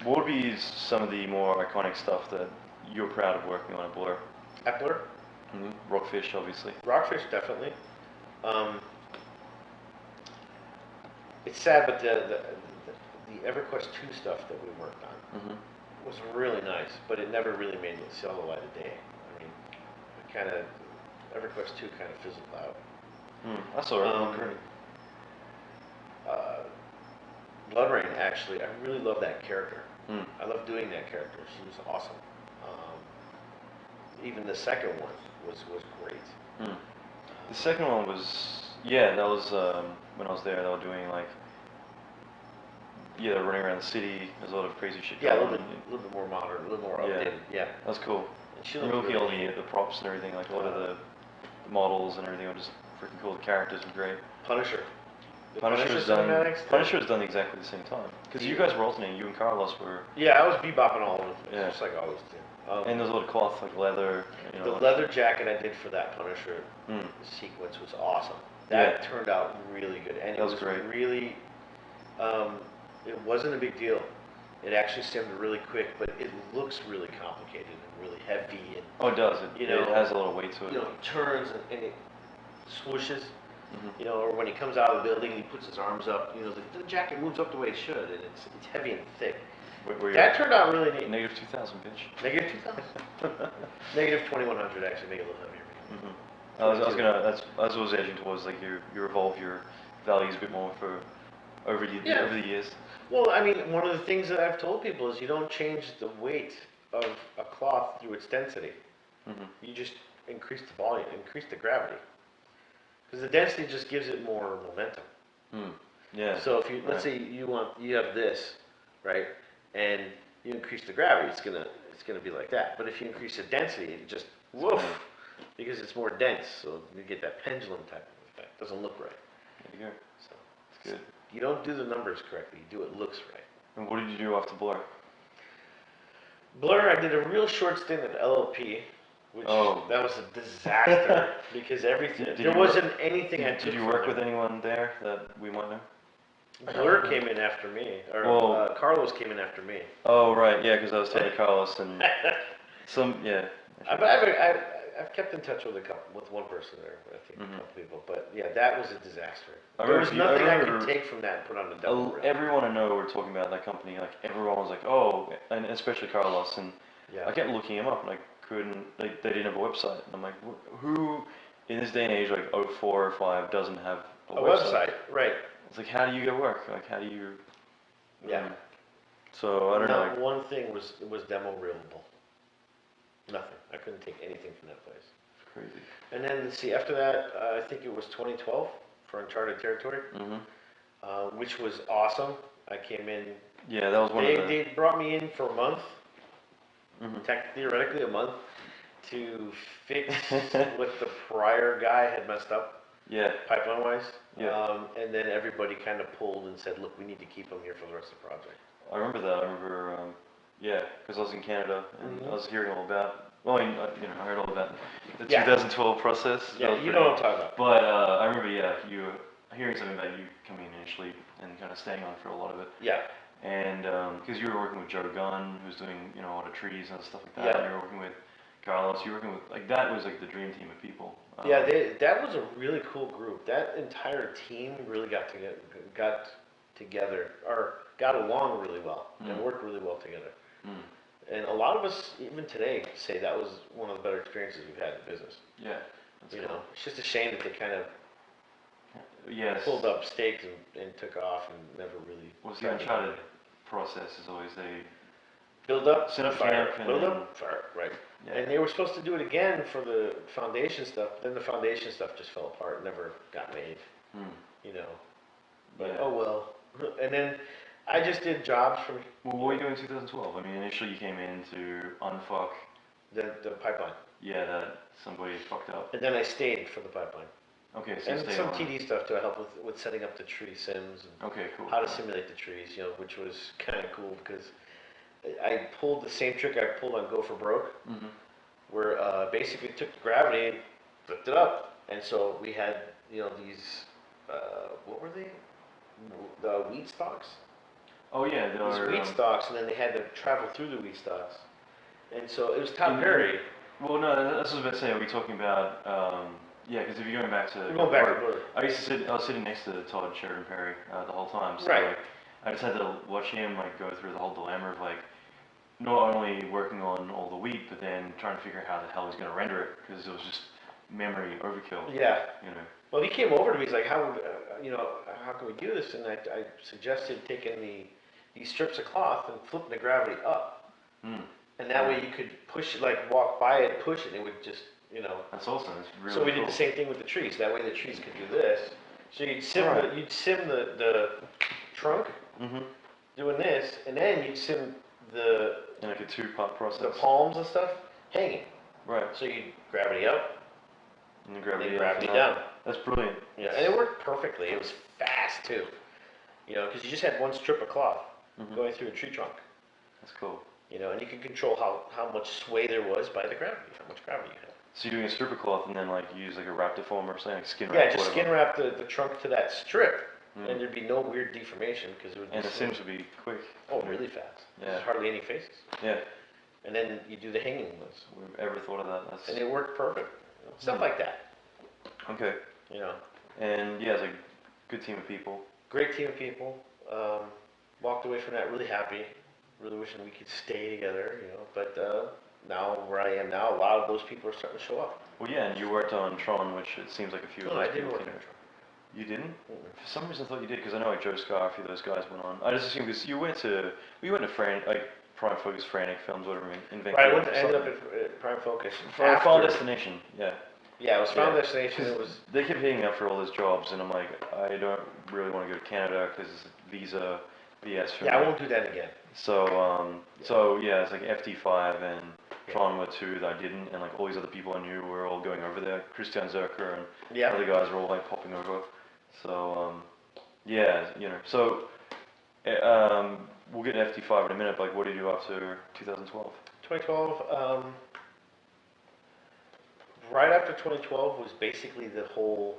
what would be some of the more iconic stuff that you're proud of working on at Blur? At Blur? Rockfish, obviously. Rockfish, definitely. It's sad, but the EverQuest 2 stuff that we worked on was really nice, but it never really made it see the light of day. I mean, EverQuest 2 kind of fizzled out. That's alright. bloodrayne, actually, I really love that character. I love doing that character. She was awesome. Even the second one was great. The second one was, that was when I was there. They were doing like, they're running around the city. There's a lot of crazy shit going on. A little bit more modern, a little more updated. Yeah, that was cool. And she looked looked all the props and everything, like a lot of the models and everything were just freaking cool. The characters were great. Punisher. Punisher was done exactly the same time. Because you guys were alternating. You and Carlos were. Yeah, I was bebopping all of them. Just like I always do. And there's a lot of cloth, like leather. You know, the leather jacket I did for that Punisher sequence was awesome. That turned out really good, and it was great. Really, it wasn't a big deal. It actually stemmed really quick, but it looks really complicated and really heavy. And, it does. It has a lot of weight to it. You know, it turns and it swooshes. You know, or when he comes out of the building, he puts his arms up. You know, the jacket moves up the way it should, and it's heavy and thick. That turned out really neat. Negative 2,000, bitch. Negative 2,000. Negative 2,100 actually make it a little heavier. That's what I was edging towards. Like you evolve your values a bit more over the years. Well, I mean, one of the things that I've told people is you don't change the weight of a cloth through its density. You just increase the volume, increase the gravity. Because the density just gives it more momentum. So if you let's say you have this, right, and you increase the gravity, it's gonna be like that. But if you increase the density, it just woof, because it's more dense, so you get that pendulum type of effect. Doesn't look right. There you go. So it's good. You don't do the numbers correctly. You do it looks right. And what did you do after Blur? Blur, I did a real short stint at LLP. Which that was a disaster because everything there wasn't anything I took. Did you work with anyone there that we might know? Blur came in after me, or Carlos came in after me. Oh right, yeah, because I was talking to Carlos and I've kept in touch with one person there, I think a couple people, but yeah, that was a disaster. There was nothing I could take from that and put on the double reel. Everyone I know were talking about that company, like everyone was like, and especially Carlos, and Yeah. I kept looking them up and I couldn't, they didn't have a website. And I'm like, who in this day and age, like 04 or 05, doesn't have a website? Right. It's like, how do you get work? Like, how do you... Yeah. So, I don't know. Not one thing was demo reelable. Nothing. I couldn't take anything from that place. It's crazy. And then, see, after that, I think it was 2012 for Uncharted Territory, which was awesome. I came in. Yeah, that was one of the... They brought me in for a month, theoretically a month, to fix what the prior guy had messed up, pipeline-wise. Yeah. And then everybody kind of pulled and said, look, we need to keep him here for the rest of the project. I remember that. I remember, because I was in Canada and I was hearing all about, well, I heard all about the 2012 process. Yeah, you know what I'm talking about. But I remember, you hearing something about you coming in initially and kind of staying on for a lot of it. Yeah. And because you were working with Joe Gunn, who's doing, a lot of trees and stuff like that. Yeah. And you were working with Carlos. You were working with, like, that was like the dream team of people. Yeah, that was a really cool group. That entire team really got together, or got along really well, and worked really well together. And a lot of us, even today, say that was one of the better experiences we've had in the business. Yeah. You know, it's just a shame that they kind of pulled up stakes and took off and never really... Well, the Uncharted process is always they... Build up, set up fire, camp, build up, fire, right. Yeah. And they were supposed to do it again for the foundation stuff, then the foundation stuff just fell apart, never got made, you know. But, oh well. And then I just did jobs from... Well, what were you doing in 2012? I mean, initially you came in to unfuck... The pipeline. Yeah, that somebody fucked up. And then I stayed for the pipeline. Okay, so and some TD stuff to help with setting up the tree sims and cool. how to simulate the trees, which was kind of cool because I pulled the same trick I pulled on Go for Broke, where basically took the gravity and flipped it up, and so we had these what were they? The wheat stalks. Oh yeah, these wheat stalks, and then they had to travel through the wheat stalks, and so it was Tom Perry. Well, no, that's what I was about to say. Are we talking about? Yeah, because if you're going back to... We're going back to Blur. I was sitting next to Todd Sheridan Perry the whole time. So, right. Like, I just had to watch him go through the whole dilemma of not only working on all the wheat, but then trying to figure out how the hell he's going to render it, because it was just memory overkill. Yeah. Well, he came over to me. He's like, how can we do this? And I suggested taking these strips of cloth and flipping the gravity up. And that way you could push it, walk by it, push it, and it would just, That's awesome. It's really So we cool. did the same thing with the trees. That way the trees could do this. So you'd sim the trunk doing this, and then you'd sim the... Like a two-part process. The palms and stuff hanging. Right. So you'd gravity up, and then gravity down. That's brilliant. Yeah, and it worked perfectly. It was fast too. Because you just had one strip of cloth going through a tree trunk. That's cool. And you can control how much sway there was by the gravity, how much gravity you had. So you're doing a strip of cloth and then you use a raptor foam or something, skin wrap. Yeah, just skin wrap the trunk to that strip, and there'd be no weird deformation because it would. And the sims would be quick. Oh, really fast. Yeah. There's hardly any faces. Yeah. And then you do the hanging ones. We've ever thought of that? And it worked perfect. Stuff like that. Okay. And yeah, it's a good team of people. Great team of people. Walked away from that really happy. Really wishing we could stay together, but now where I am now, a lot of those people are starting to show up. Well, yeah, and you worked on Tron, which it seems like a few of those I didn't people work came. on Tron. You didn't? For some reason I thought you did, because I know Joe Scar, a few of those guys went on. I just assumed because you went to Prime Focus, Frantic Films, whatever, in Vancouver. Right, I ended up at Prime Focus. Final Destination, yeah. Yeah, it was Final Destination. It was. They kept hitting me up for all those jobs, and I'm like, I don't really want to go to Canada because visa BS for me. Yeah, I won't do that again. So, it's like FT5 and Tron were two that I didn't, and all these other people I knew were all going over there. Christian Zerker and other guys were all popping over. So, So, we'll get to FT5 in a minute. What did you do after 2012? 2012. Right after 2012 was basically the whole,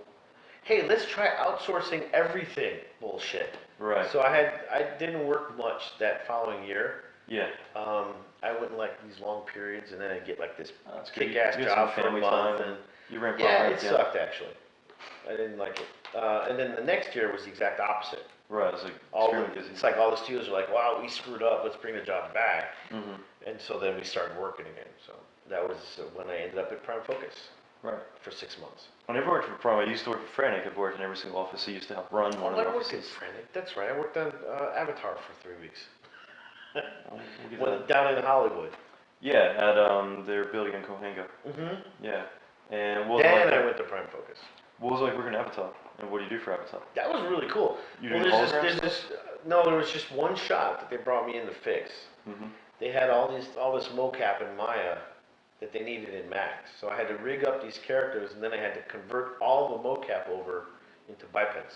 hey, let's try outsourcing everything bullshit. Right. So I didn't work much that following year. Yeah. I went these long periods, and then I'd get this That's kick-ass job for a month, and you ramp up. it sucked actually. I didn't like it. And then the next year was the exact opposite. Right, it's like It's like all the studios are like, wow, we screwed up, let's bring the job back. Mm-hmm. And so then we started working again. So that was when I ended up at Prime Focus. Right. For 6 months. I never worked for Prime. I used to work for Frantic. I've worked in every single office. I used to help run one of the I worked at offices. Frantic. That's right. I worked on Avatar for 3 weeks. We'll Down in Hollywood. Yeah, at their building in Cohanga. Mm-hmm. Yeah. And what was Then like I went to Prime Focus. What was it like working at Avatar? And what do you do for Avatar? That was really cool. You Well, doing there's holograms? this, no, there was just one shot that they brought me in to fix. Mm-hmm. They had all this mocap in Maya that they needed in Max. So I had to rig up these characters, and then I had to convert all the mocap over into bipeds.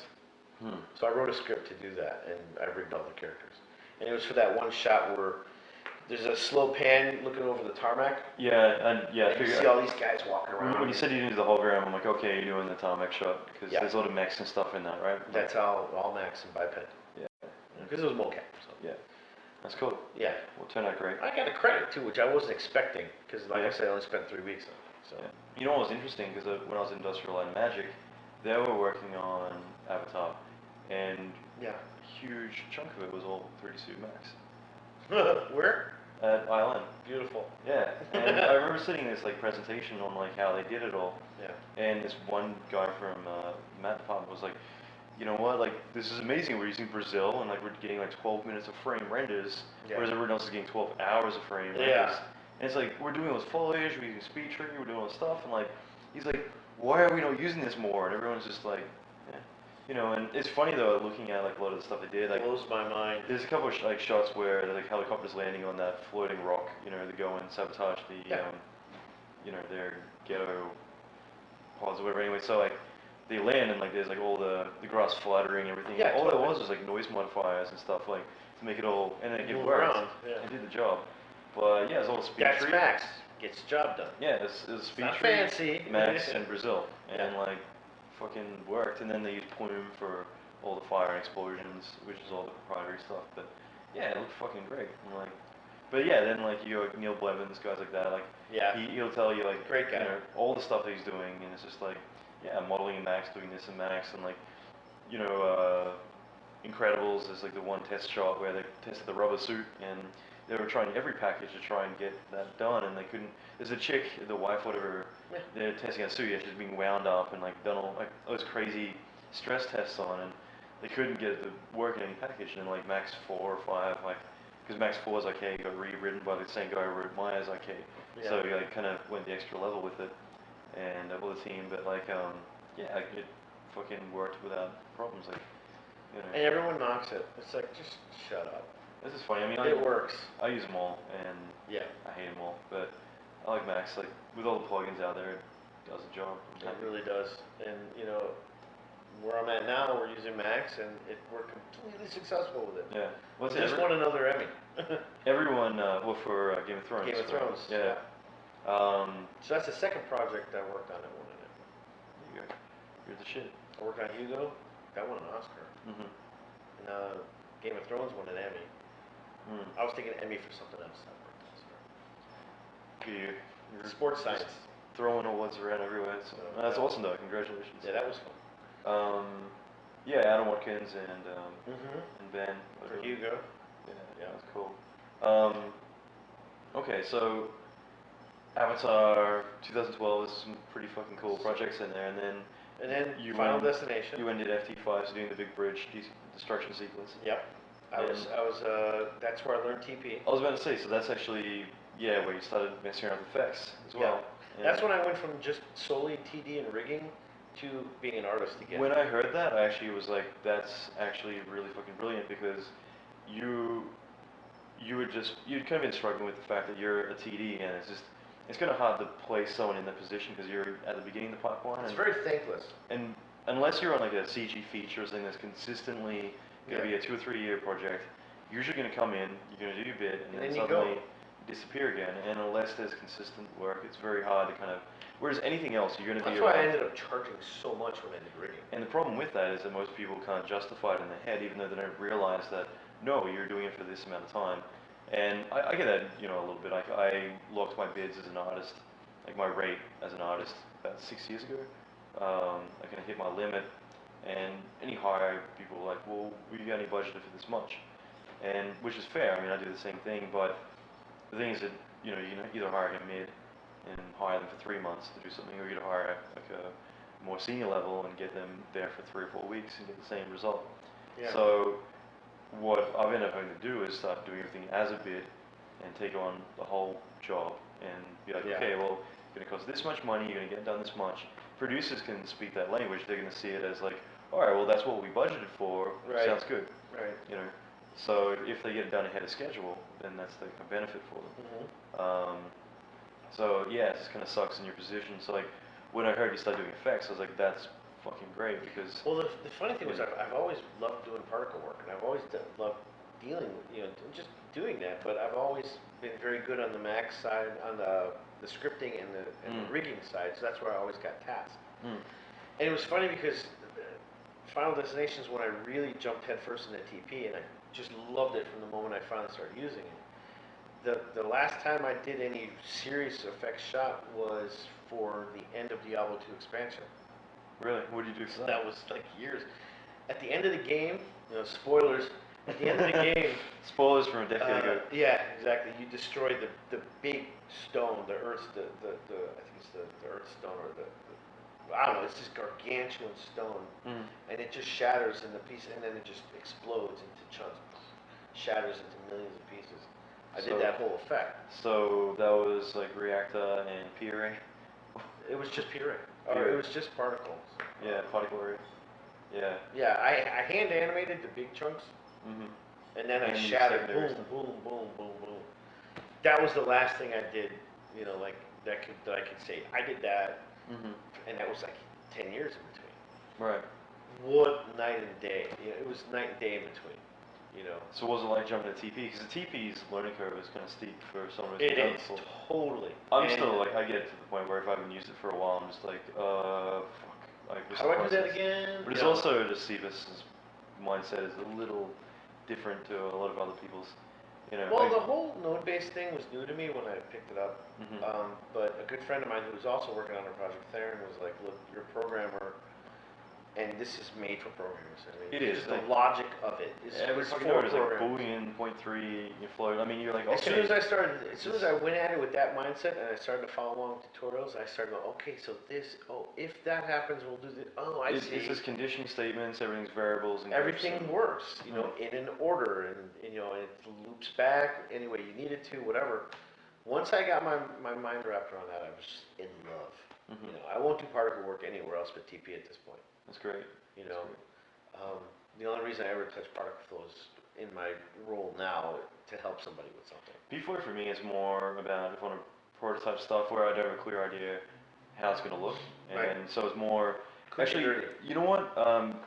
So I wrote a script to do that, and I rigged all the characters. And it was for that one shot where there's a slow pan looking over the tarmac. Yeah, and yeah. And you see all these guys walking around. When you said you didn't do the hologram, I'm like, okay, you're doing the tarmac shot because Yeah. there's a lot of mechs and stuff in that, right? That's all Max and biped. Yeah. Because it was mocap. So. Yeah. That's cool. Yeah. Well, it turned out great. I got a credit too, which I wasn't expecting, because like I said, I only spent 3 weeks on it. So. Yeah. You know what was interesting? Because when I was in Industrial Light and Magic, they were working on Avatar, and Yeah. a huge chunk of it was all 3D Suit Max. Where? At ILM. Beautiful. Yeah, and I remember sitting in this like presentation on like how they did it all, Yeah. and this one guy from Matt department was like, you know what, like this is amazing. We're using Brazil, and like we're getting like 12 minutes of frame renders, Yeah. whereas everyone else is getting 12 hours of frame renders. Yeah. And it's like we're doing all this foliage, we're using speed tree, we're doing all this stuff, and like he's like, why are we not using this more? And everyone's just like, eh. You know, and it's funny though, looking at like a lot of the stuff they did, like Blows my mind. there's a couple of like shots where like helicopters landing on that floating rock, you know, they go and sabotage the, Yeah. you know, their ghetto pods or whatever. Anyway, so like they land and like there's like all the grass fluttering and everything. Yeah, all totally. it was like noise modifiers and stuff like to make it all, and then it Move worked. around, yeah. It did the job. But yeah, it's all speed That's tree. Max. Gets the job done. Yeah, it's speed Not tree, fancy. Max, and Brazil, and Yeah. like fucking worked. And then they used Plume for all the fire and explosions, which is all the proprietary stuff. But yeah, it looked fucking great. And like, but yeah, then like you know, Neil Blevins, guys like that, like Yeah. he'll tell you like Great guy. you know, all the stuff that he's doing, and it's just like yeah, modeling in Max, doing this in Max, and like you know, Incredibles is like the one test shot where they tested the rubber suit and they were trying every package to try and get that done, and they couldn't. There's a chick, the wife, whatever, Yeah. they're testing a suit, yeah, she's being wound up and like done all like those crazy stress tests on, and they couldn't get it to work in any package. And then like Max 4 or 5, like, because Max 4's IK got rewritten by the same guy who wrote Maya's IK, Yeah. so he like kind of went the extra level with it, and with the team, but like yeah, like, it fucking worked without problems, like, you know. And everyone knocks it. It's like, just shut up. This is funny. I mean, It works. I use them all, and Yeah. I hate them all, but I like Max. Like with all the plugins out there, it does the job. I'm It happy. really does. And, you know, where I'm at now, we're using Max, and we're completely successful with it. Yeah. Well, We just won another Emmy. everyone, well, for Game of Thrones. Game of Thrones. Yeah. So that's the second project I worked on that won an Emmy. There you go. You're the shit. I worked on Hugo. That won an Oscar. Mhm. And Game of Thrones won an Emmy. Mm. I was taking an Emmy for something else. I worked on, You're Sports science. just throwing awards around everywhere. So that's awesome, though. Congratulations. Yeah, that was fun. Yeah, Adam Watkins and Mm-hmm. and Ben. For Hugo. Yeah, Yeah. that's cool. Okay, so Avatar 2012 is some pretty fucking cool projects in there, and then And then You Final went- Destination. you ended FT5, so doing the big bridge destruction sequence. Yep. I was, that's where I learned TP. I was about to say, so that's actually, yeah, where you started messing around with effects as well. Yeah. That's when I went from just solely TD and rigging to being an artist again. When I heard that, I actually was like, that's actually really fucking brilliant, because you'd kind of been struggling with the fact that you're a TD, and it's kind of hard to place someone in that position because you're at the beginning of the pipeline. It's And, very thankless. and unless you're on like a CG feature or something that's consistently going to be a 2 or 3 year project, you're usually going to come in, you're going to do your bit, and then you suddenly go. disappear again. And unless there's consistent work, it's very hard to kind of, whereas anything else, you're going to be That's why I around. ended up charging so much when I did rigging. And the problem with that is that most people can't justify it in their head, even though they don't realize that, no, you're doing it for this amount of time. And I get that, you know, a little bit. Like, I locked my bids as an artist, like my rate as an artist, about 6 years ago. I can hit my limit, and any hire people are like, well, we only budgeted for this much, and which is fair. I mean, I do the same thing, but the thing is that you can either hire a mid and hire them for 3 months to do something, or you can hire like a more senior level and get them there for 3 or 4 weeks and get the same result. Yeah. So what I've ended up having to do is start doing everything as a bid and take on the whole job and be like, Yeah. okay, well, it's going to cost this much money, you're going to get done this much. Producers can speak that language. They're going to see it as like, all right, well, that's what we budgeted for. Right. Sounds good. Right. You know, so if they get it done ahead of schedule, then that's like a benefit for them. Mm-hmm. So yeah, it just kind of sucks in your position. So like, when I heard you start doing effects, I was like, that's fucking great because. Well, the funny thing was I've always loved doing particle work, and I've always loved dealing with, just doing that, but I've always been very good on the Max side, on the scripting and the rigging side, so that's where I always got tasked. Mm. And it was funny because Final Destination is when I really jumped headfirst into TP, and I just loved it from the moment I finally started using it. The last time I did any serious effects shot was for the end of Diablo 2 expansion. Really? What did you do for that? That was like years. At the end of the game, spoilers, at the end of the game... Spoilers from a decade ago. Yeah, exactly. You destroy the big stone, the Earth's, I think it's the Earth stone, or I don't know, it's this gargantuan stone, and it just shatters in the piece, and then it just explodes into chunks, shatters into millions of pieces. I did that whole effect. So that was like reactor and P-array? It was just P-array. Or it was just particles. Yeah, particle array. Yeah. Yeah, I hand animated the big chunks, and then I shattered, boom, boom, boom, boom, boom. That was the last thing I did, like that I could say. I did that, and that was like 10 years in between. Right. What night and day? It was night and day in between. So what was it like jumping to TP? Because the TP's learning curve is kind of steep for someone It who's done is, before. totally. I'm still like, I get to the point where if I haven't used it for a while, I'm just like, fuck. Like, how do I do that again? But it's also just Ceebus's mindset is a little different to a lot of other people's. Well, the whole node-based thing was new to me when I picked it up. But a good friend of mine who was also working on a project with Theron was like, look, you're a programmer, and this is made for programmers. I mean, it is. The logic of it is for programmers. Like Boolean, 0.3, you float. I mean, you're like, okay. As soon as I went at it with that mindset and I started to follow along tutorials, I started going, okay, so if that happens, we'll do this. Oh, I see. It's just condition statements, everything's variables. And everything works, in an order, and it loops back any way you need it to, whatever. Once I got my mind wrapped around that, I was just in love. I won't do particle work anywhere else but TP at this point. That's great. The only reason I ever touch particle flow is in my role now to help somebody with something. P4 for me is more about if I want to prototype stuff where I don't have a clear idea how it's going to look, and so it's more. Actually, you know what?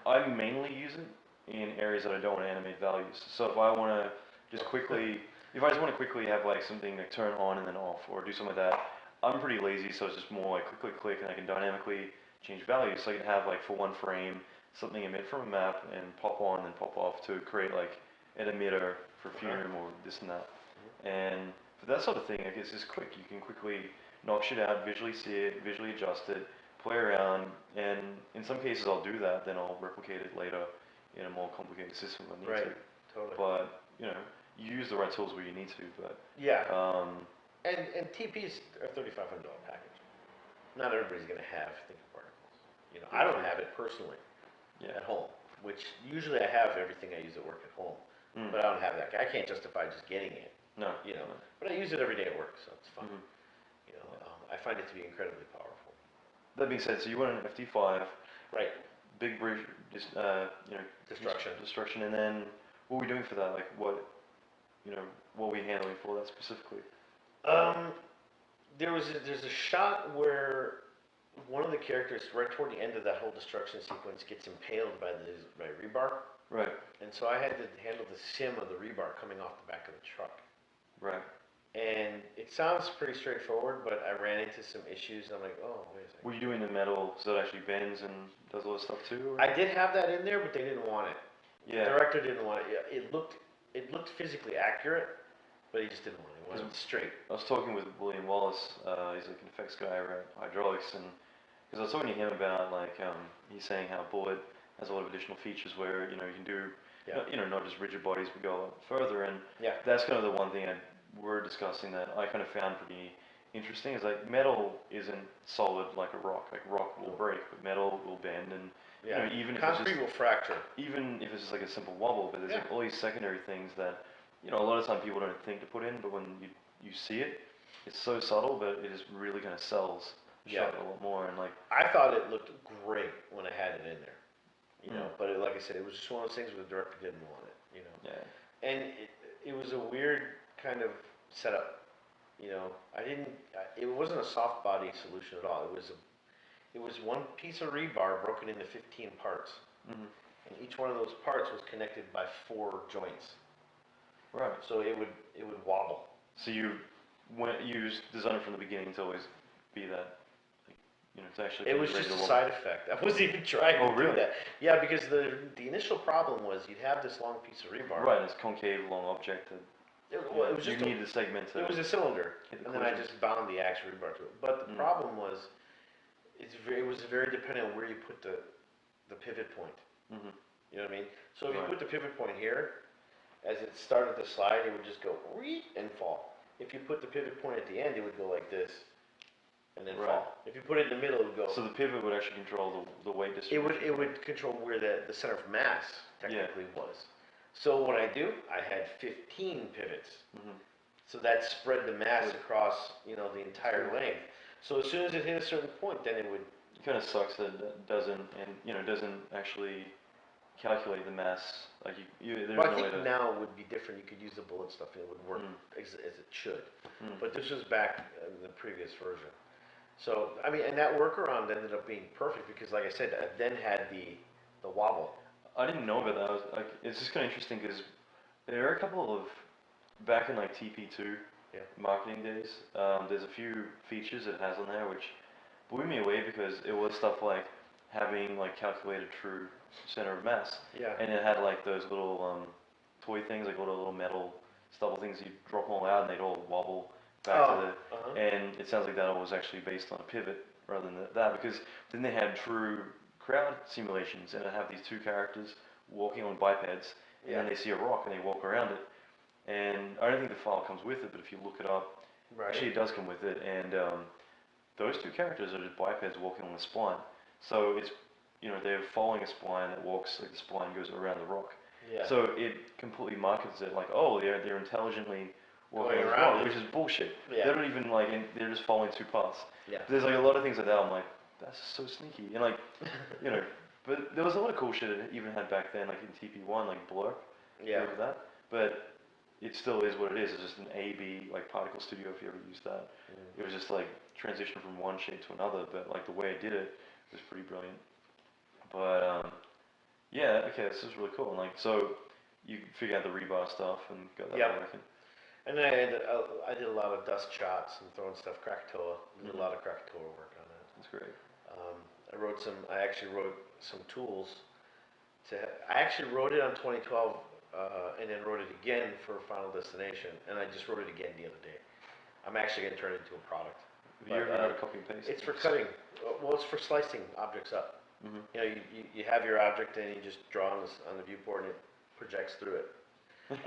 I mainly use it in areas that I don't want to animate values. So if I want to just quickly, have like something like turn on and then off, or do something like that, I'm pretty lazy, so it's just more like click, click, click, and I can dynamically change values. So I can have like for one frame something emit from a map and pop on and pop off to create like an emitter for fume or this and that. And for that sort of thing, I guess it's quick. You can quickly knock shit out, visually see it, visually adjust it, play around, and in some cases I'll do that, then I'll replicate it later in a more complicated system if I need to. Totally. But, you use the right tools where you need to, but... Yeah. And TP's a $3,500 package. Not everybody's going to have thinking particles. I don't have it personally at home, which usually I have everything I use at work at home, but I don't have that. I can't justify just getting it. No. But I use it every day at work, so it's fun. I find it to be incredibly powerful. That being said, so you went an FD5. Right. Big bridge, destruction, and then what were we doing for that? Like what were we handling for that specifically? There's a shot where one of the characters, right toward the end of that whole destruction sequence, gets impaled by rebar. Right. And so I had to handle the sim of the rebar coming off the back of the truck. Right. And it sounds pretty straightforward, but I ran into some issues. And I'm like, oh, wait a second. Were you doing the metal so it actually bends and does all this stuff too? Or? I did have that in there, but they didn't want it. Yeah. The director didn't want it. It looked physically accurate, but he just didn't want it. He wanted it straight. I was talking with William Wallace. He's like an effects guy at Hydraulics, and because I was talking to him about like he's saying how Bullet has a lot of additional features where you can do not just rigid bodies but go a lot further, and that's kind of the one thing we're discussing that I kind of found pretty interesting is like metal isn't solid like a rock. Like rock will break, but metal will bend, and even if concrete will fracture. Even if it's just like a simple wobble, but there's like all these secondary things that a lot of time people don't think to put in, but when you see it, it's so subtle, but it just really kind of sells shot a lot more. And like I thought it looked great when I had it in there, but like I said, it was just one of those things where the director didn't want it, Yeah. And it was a weird kind of setup. It wasn't a soft body solution at all. It was one piece of rebar broken into 15 parts. Mm-hmm. And each one of those parts was connected by 4 joints. Right. So it would wobble. So you designed it from the beginning to always be that, to actually. It was just a side effect. I wasn't even trying to do that. Yeah, because the initial problem was you'd have this long piece of rebar. Right, it's concave, long object. It was just need the segment to. It was a cylinder, and then I just bound the actual rebar to it. But the problem was, it was very dependent on where you put the pivot point. Mm-hmm. You know what I mean? So if you put the pivot point here, as it started to slide, it would just go and fall. If you put the pivot point at the end, it would go like this, and then fall. If you put it in the middle, it would go. So the pivot would actually control the weight distribution. It would control where the center of mass technically was. So what I do, I had 15 pivots. Mm-hmm. So that spread the mass across, the entire length. So as soon as it hit a certain point, then it would. It kind of sucks that it doesn't actually calculate the mass. Like there's I no think way to. now it would be different. You could use the bullet stuff and it would work as it should. But this was back in the previous version. So and that workaround ended up being perfect because, like I said, I then had the wobble. I didn't know about that. I was like, it's just kind of interesting because there are a couple of back in like TP2 marketing days. There's a few features it has on there which blew me away because it was stuff like having like calculated true center of mass. Yeah. And it had like those little toy things, like little metal stubble things. You drop them all out and they'd all wobble back to the. And it sounds like that was actually based on a pivot rather than that because then they had true crowd simulations and I have these 2 characters walking on bipeds and then they see a rock and they walk around it, and I don't think the file comes with it, but if you look it up, actually it does come with it, and those 2 characters are just bipeds walking on a spline, so it's they're following a spline that walks, like the spline goes around the rock, so it completely markets it like, oh, they're intelligently walking around, which is bullshit. They don't even they're just following 2 paths. There's like a lot of things like that I'm like, that's so sneaky, and like, but there was a lot of cool shit it even had back then, like in TP1, like Blur, remember that? But it still is what it is. It's just an A/B, like Particle Studio, if you ever used that. It was just like transition from one shape to another, but like the way I did it was pretty brilliant. But okay, this is really cool. And like, so you figure out the rebar stuff and got that working. And then I did a lot of dust shots and throwing stuff, Krakatoa. Did a lot of Krakatoa work on that. That's great. I actually wrote some tools I actually wrote it on 2012 and then wrote it again for Final Destination, and I just wrote it again the other day. I'm actually going to turn it into a product. Have you ever had a copy and paste? It's for cutting. Well, it's for slicing objects up. You have your object and you just draw on the viewport and it projects through it.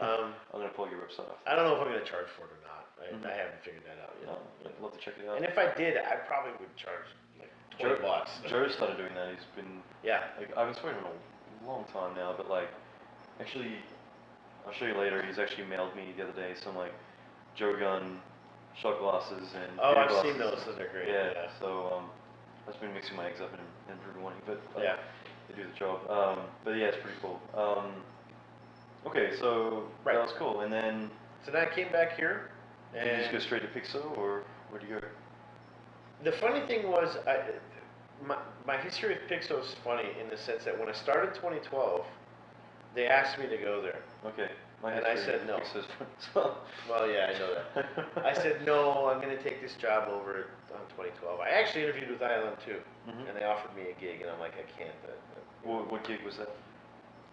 I'm going to plug your website off. I don't know if I'm going to charge for it or not. I haven't figured that out yet. No, I'd love to check it out. And if I did, I probably would charge like $20. Joe started doing that. He's been like, I've been spoken to him a long time now, but like actually I'll show you later. He's actually mailed me the other day some like Joe Gun shot glasses and I've glasses. seen those. Those are great. Yeah. So I've been mixing my eggs up in every morning, but they do the job. But yeah, it's pretty cool. Okay, so that was cool, and then. So then I came back here. And did you just go straight to Pixo, or where'd you go? The funny thing was, my history with Pixo is funny in the sense that when I started 2012, they asked me to go there. Okay. And I said no. Pixo's funny as well. Well, yeah, I know that. I said no, I'm going to take this job over on 2012. I actually interviewed with ILM too, and they offered me a gig, and I'm like, I can't. What gig was that?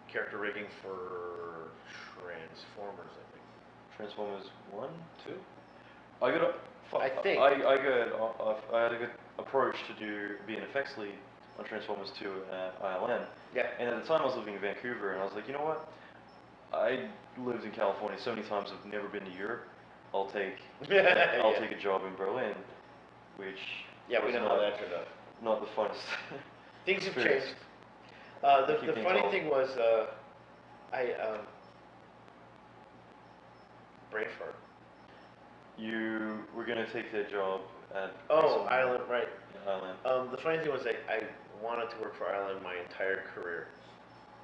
Character rigging for Transformers, I think. Transformers 1, 2? I think. I had a approached to be an effects lead on Transformers 2 at ILM. Yeah. And at the time I was living in Vancouver, and I was like, you know what? I lived in California so many times, I've never been to Europe. I'll take take a job in Berlin, which yeah, we know how that turned out. Not the funnest. Things have experience. changed. The funny thing was, brain fart. You were going to take that job at... Ireland, right. Yeah, Ireland. The funny thing was I wanted to work for Ireland my entire career.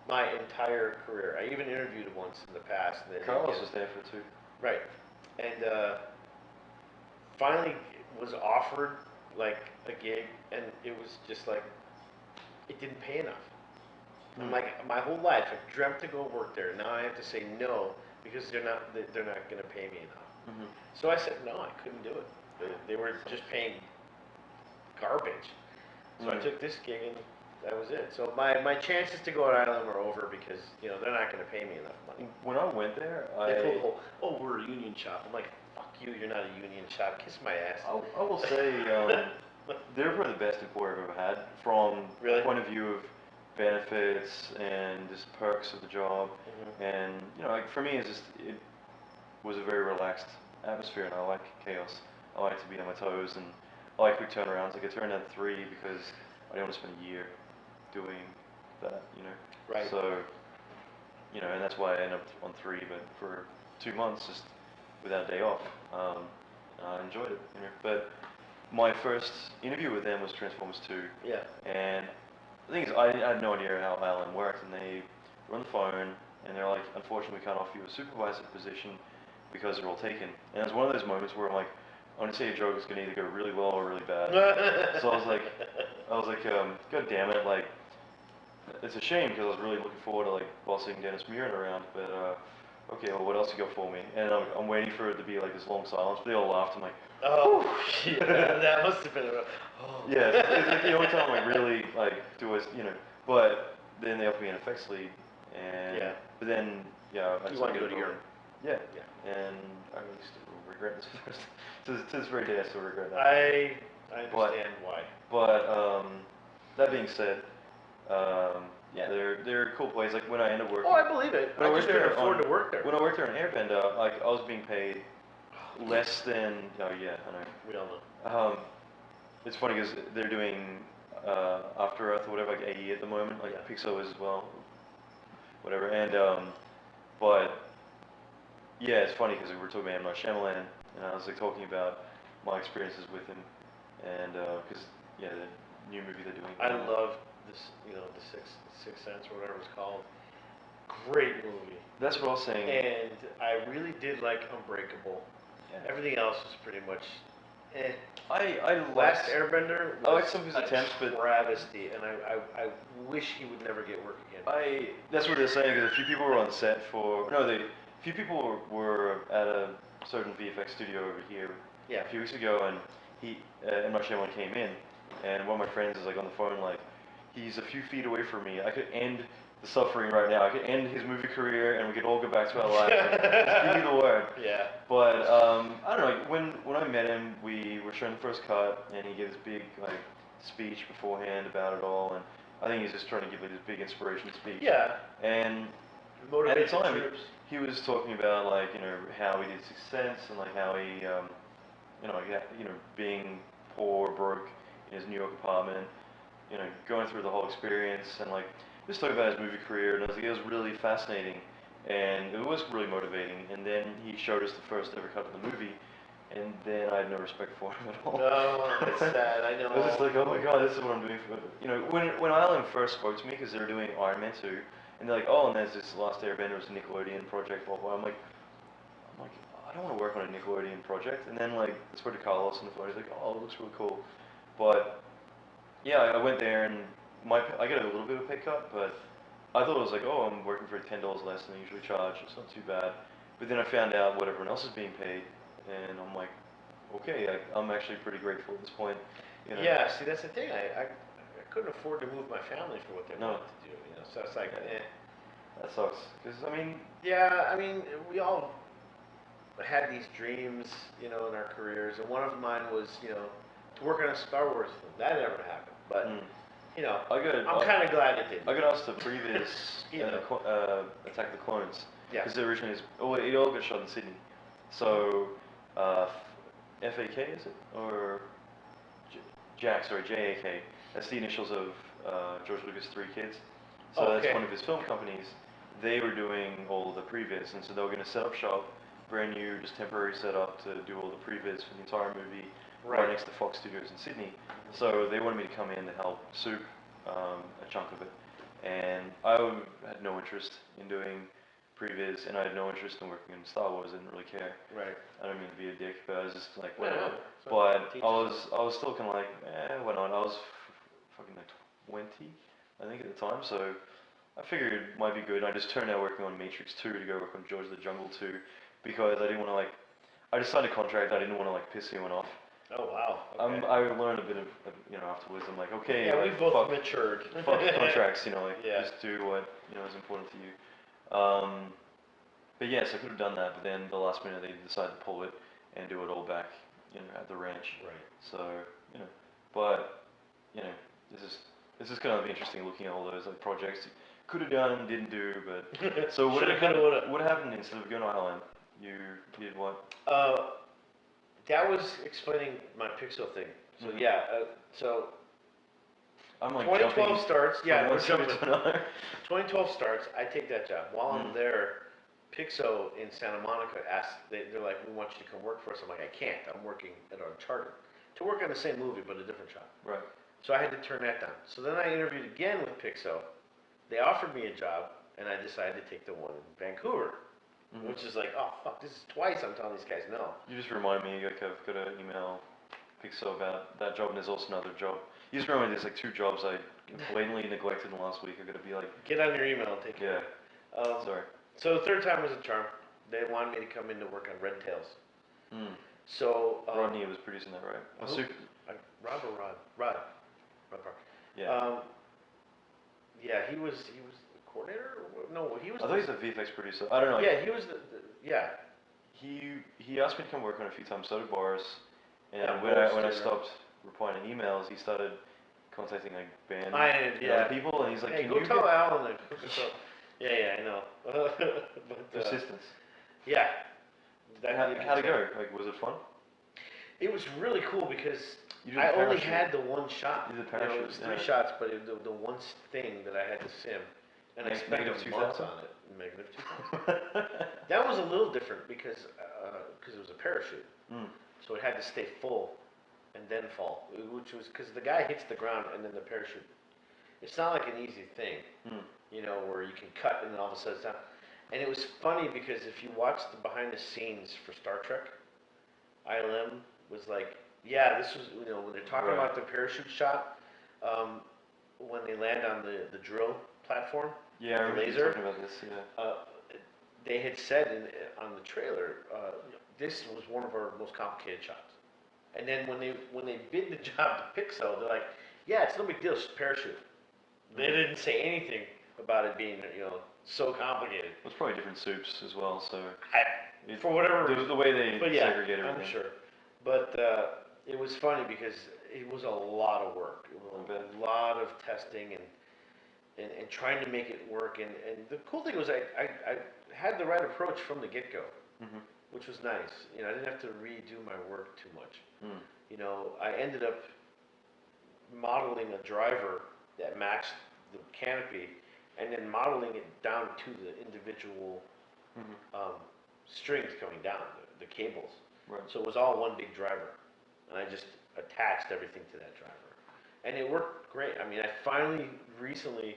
My entire career. I even interviewed once in the past. And Carlos was there for 2. Right. And finally was offered like a gig, and it was just like, it didn't pay enough. I'm like, my whole life I've dreamt to go work there. Now I have to say no because they're not going to pay me enough. So I said no, I couldn't do it. They were just paying garbage. So I took this gig, and that was it. So my chances to go to Ireland were over because they're not going to pay me enough money. When I went there, They pulled the whole, we're a union shop. I'm like, fuck you, you're not a union shop. Kiss my ass. I will say they're probably the best employer I've ever had from the point of view of benefits and just perks of the job. And like for me, it was a very relaxed atmosphere, and I like chaos. I like to be on my toes, and I like quick turnarounds. Like I turned down 3 because I didn't want to spend a year doing that, Right. So, and that's why I ended up on 3, but for 2 months, just without a day off, I enjoyed it, But my first interview with them was Transformers 2. Yeah. And the thing is, I had no idea how ILM worked, and they were on the phone, and they're like, unfortunately, we can't offer you a supervisor position because they're all taken. And it was one of those moments where I'm like, I want to say a joke is going to either go really well or really bad. So I was like, God damn it, like, it's a shame because I was really looking forward to like bossing Dennis Murin around, but okay, well, what else you got for me? And I'm waiting for it to be like this long silence, but they all laughed. I'm like, oh, shit, that must have been yeah, it's like the only time I really like do is, but then they offered me an effects lead, and but then I you want to go to Europe. Yeah, and I really still regret this. to this very day, I still regret that. I understand why. But that being said, they're a cool place. Like when I ended up working. Oh, I believe it. I just couldn't afford to work there. When I worked there in Airbender, like I was being paid less than. Oh yeah, I know. We all know. It's funny because they're doing After Earth or whatever, like AE at the moment, like Pixo is as well, whatever. And but yeah, it's funny because we were talking about Shamalan, and I was like talking about my experiences with him, and because the new movie they're doing. I love this, the Sixth Sense or whatever it's called. Great movie. That's what I was saying. And I really did like Unbreakable. Yeah. Everything else was pretty much. I Last Airbender was some of his attempts, but travesty, and I wish he would never get work again. That's what they're saying. Because a few people were on set for a few people were at a certain VFX studio over here a few weeks ago, and he and my Shamalan came in, and one of my friends is like on the phone like, he's a few feet away from me. I could end the suffering right now. I could end his movie career, and we could all go back to our lives. Just give me the word. Yeah. But I don't know. When I met him, we were showing the first cut, and he gave this big like speech beforehand about it all, and I think he's just trying to give like this big inspiration speech. Yeah. And at the time, he was talking about like how he did Sixth Sense and like how he being poor, broke in his New York apartment, going through the whole experience and like just talking about his movie career, and I was like, it was really fascinating, and it was really motivating. And then he showed us the first ever cut of the movie, and then I had no respect for him at all. Oh, that's sad. I know. I was just like, oh my god, this is what I'm doing for when ILM first spoke to me because they were doing Iron Man 2, and they're like, oh, and there's this Last Airbender, it's a Nickelodeon project, blah blah. I'm like, I don't want to work on a Nickelodeon project. And then like I spoke to Carlos on the phone. He's like, oh, it looks really cool. But yeah, I went there and I get a little bit of a pay cut, but I thought it was like, oh, I'm working for $10 less than I usually charge. It's not too bad. But then I found out what everyone else is being paid, and I'm like, okay, I'm actually pretty grateful at this point. Yeah, see, that's the thing. I couldn't afford to move my family for what they wanted to do. So it's like, That sucks. Because we all had these dreams, in our careers, and one of mine was, to work on a Star Wars film. That never happened, but you know, I'm kind of glad it didn't. I got asked to previous Attack of the Clones. Yeah. Because originally, it all got shot in Sydney. So, FAK is it? Or JAK. That's the initials of George Lucas' 3 kids. So that's one of his film companies. They were doing all the previs, and so they were going to set up shop, brand new, just temporary setup to do all the previs for the entire movie, right next to Fox Studios in Sydney. So they wanted me to come in to help soup a chunk of it, and I had no interest in doing previs, and I had no interest in working in Star Wars. I didn't really care. Right. I don't mean to be a dick, but I was just like, whatever. But I was still kind of like, why not? I was fucking like 20, I think, at the time, so I figured it might be good. I just turned out working on Matrix 2 to go work on George of the Jungle 2 because I didn't want to I just signed a contract. I didn't want to piss anyone off. Oh wow. Okay. I learned a bit of afterwards. I'm like, okay. Yeah, we both matured. Fuck contracts, yeah. Just do what is important to you. But yes, I could have done that, but then the last minute they decided to pull it and do it all back, at the ranch. Right. So but this is kind of interesting looking at all those projects. Could have done, didn't do, but so what happened instead of going to Ireland? You did what? That was explaining my Pixo thing. So so I'm 2012 starts. Yeah, we're jumping. 2012 starts. I take that job. While I'm there, Pixo in Santa Monica they're like, we want you to come work for us. I'm like, I can't. I'm working at Uncharted to work on the same movie but a different shop. Right. So I had to turn that down. So then I interviewed again with Pixo. They offered me a job, and I decided to take the one in Vancouver, which is like, oh fuck, this is twice I'm telling these guys no. You just remind me, I've got to email Pixo about that job, and there's also another job. You just remind me there's 2 jobs I blatantly neglected in the last week. I've got to be like... Get on your email and take it. Yeah. Sorry. So the third time was a charm. They wanted me to come in to work on Red Tails. So... Rodney was producing that, right? Rob or Rod? Rod. Yeah. Yeah, he was the coordinator? No, he was... I thought he was a VFX producer. I don't know. Yeah, he was yeah. He asked me to come work on a few times, so did Boris. And Boris when I stopped replying to emails, he started contacting band people, and he's like, hey, can go you tell Allan to hook us up. Yeah, I know. But, persistence. Yeah. How'd it go? Was it fun? It was really cool because I only had the one shot. You did the parachute. It was 3 shots, but the one thing that I had to sim, and I spent months on it. Negative 2,000. That was a little different because it was a parachute, so it had to stay full and then fall, which was because the guy hits the ground and then the parachute. It's not like an easy thing, where you can cut and then all of a sudden it's down. And it was funny because if you watch the behind the scenes for Star Trek, ILM was like, yeah, this was, when they're talking about the parachute shot, when they land on the drill platform, I remember laser, talking about this, they had said on the trailer, this was one of our most complicated shots. And then when they bid the job to Pixo, they're like, yeah, it's no big deal, it's just parachute. They didn't say anything about it being, so complicated. Well, it's probably different soups as well, so... For whatever reason. The way they segregate everything. I'm sure. But it was funny because it was a lot of work. It was a lot of testing and trying to make it work. And the cool thing was I had the right approach from the get-go, which was nice. I didn't have to redo my work too much. I ended up modeling a driver that matched the canopy and then modeling it down to the individual strings coming down, the cables. Right. So it was all one big driver, and I just attached everything to that driver. And it worked great. I mean, I finally recently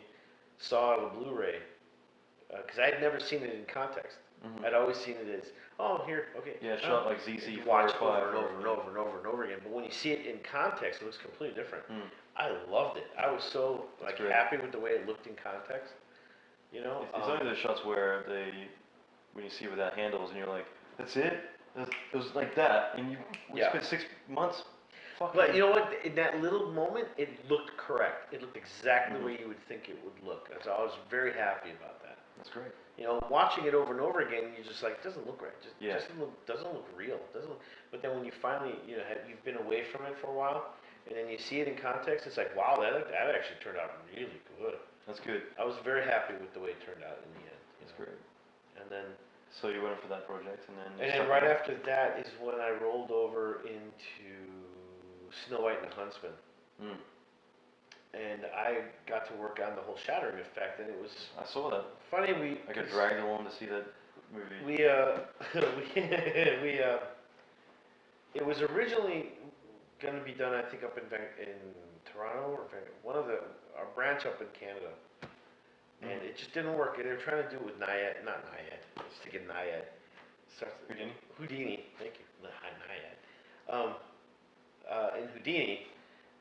saw the Blu-ray, because I had never seen it in context. I'd always seen it as, oh, here, okay. Yeah, it's shot like ZZ watch over and over and over and over and over again. But when you see it in context, it looks completely different. I loved it. I was so happy with the way it looked in context. It's only those shots where when you see it without handles, and you're like, that's it? It was like that, and we spent 6 months. But you know what? In that little moment, it looked correct. It looked exactly the way you would think it would look. So I was very happy about that. That's great. You know, watching it over and over again, you're just like, it doesn't look right. Yeah. Doesn't look real. Doesn't look, but then when you finally, you know, you've been away from it for a while, and then you see it in context, it's like, wow, that actually turned out really good. That's good. I was very happy with the way it turned out in the end. That's great. And then, So you went for that project, and then. right after that is when I rolled over into Snow White and the Huntsman. Mm. And I got to work on the whole shattering effect, and it was I saw that. funny. I got dragged along to see that movie. It was originally going to be done, I think, up in Toronto or our branch up in Canada, and it just didn't work. They were trying to do it with not Naiad. I was thinking Naiad. Houdini. Thank you. Naiad. In Houdini.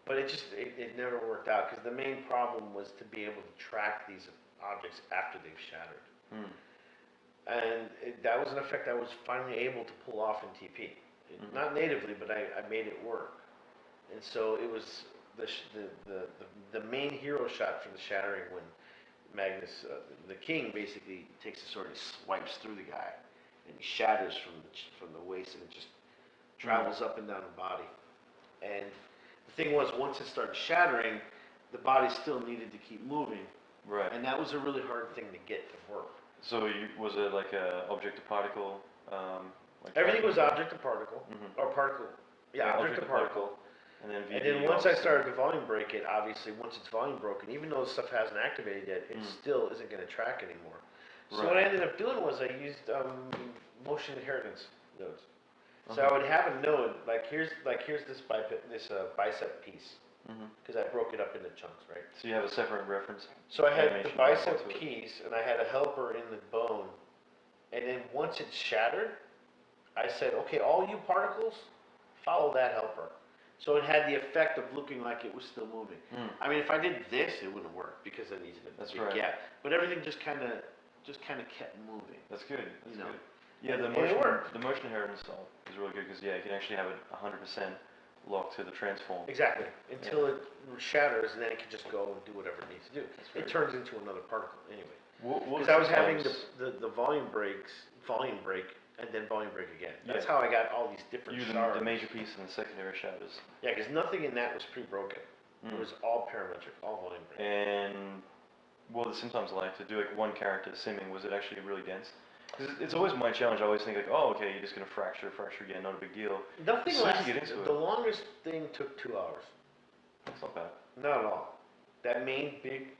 But it never worked out because the main problem was to be able to track these objects after they've shattered. Mm. And that was an effect I was finally able to pull off in TP. Not natively, but I made it work. And so it was the main hero shot for the shattering when Magnus, the king, basically takes the sword and swipes through the guy, and he shatters from the waist, and it just travels up and down the body. And the thing was, once it started shattering, the body still needed to keep moving. Right. And that was a really hard thing to get to work. So was it like a object to particle? Everything was object to particle, Mhm. or particle. Yeah, object to particle. And then Once I started to volume break it, obviously, once it's volume broken, even though the stuff hasn't activated yet, it still isn't going to track anymore. So what I ended up doing was I used motion inheritance nodes. So I would have a node like here's this bicep piece, because I broke it up into chunks, right? So you have a separate reference. So I had the animation bicep to it. piece, and I had a helper in the bone, and then once it's shattered, I said, okay, all you particles, follow that helper. So it had the effect of looking like it was still moving. I mean, if I did this, it wouldn't work because I needed a big gap. But everything just kind of kept moving. That's good. That's You know. good. Yeah, the motion inheritance style is really good because you can actually have it 100% locked to the transform. Exactly. Until it shatters, and then it can just go and do whatever it needs to do. It turns into another particle anyway. Because I was having the volume break, and then volume break again. That's how I got all these different shards. The major piece and the secondary shatters. Yeah, because nothing in that was pre-broken. It was all parametric, all volume break. And sometimes I like to do like one character simming. Was it actually really dense? Because it's always my challenge. I always think like, oh, okay, you're just gonna fracture again, not a big deal. Nothing lasted. The longest thing took 2 hours. That's not bad. Not at all. That main big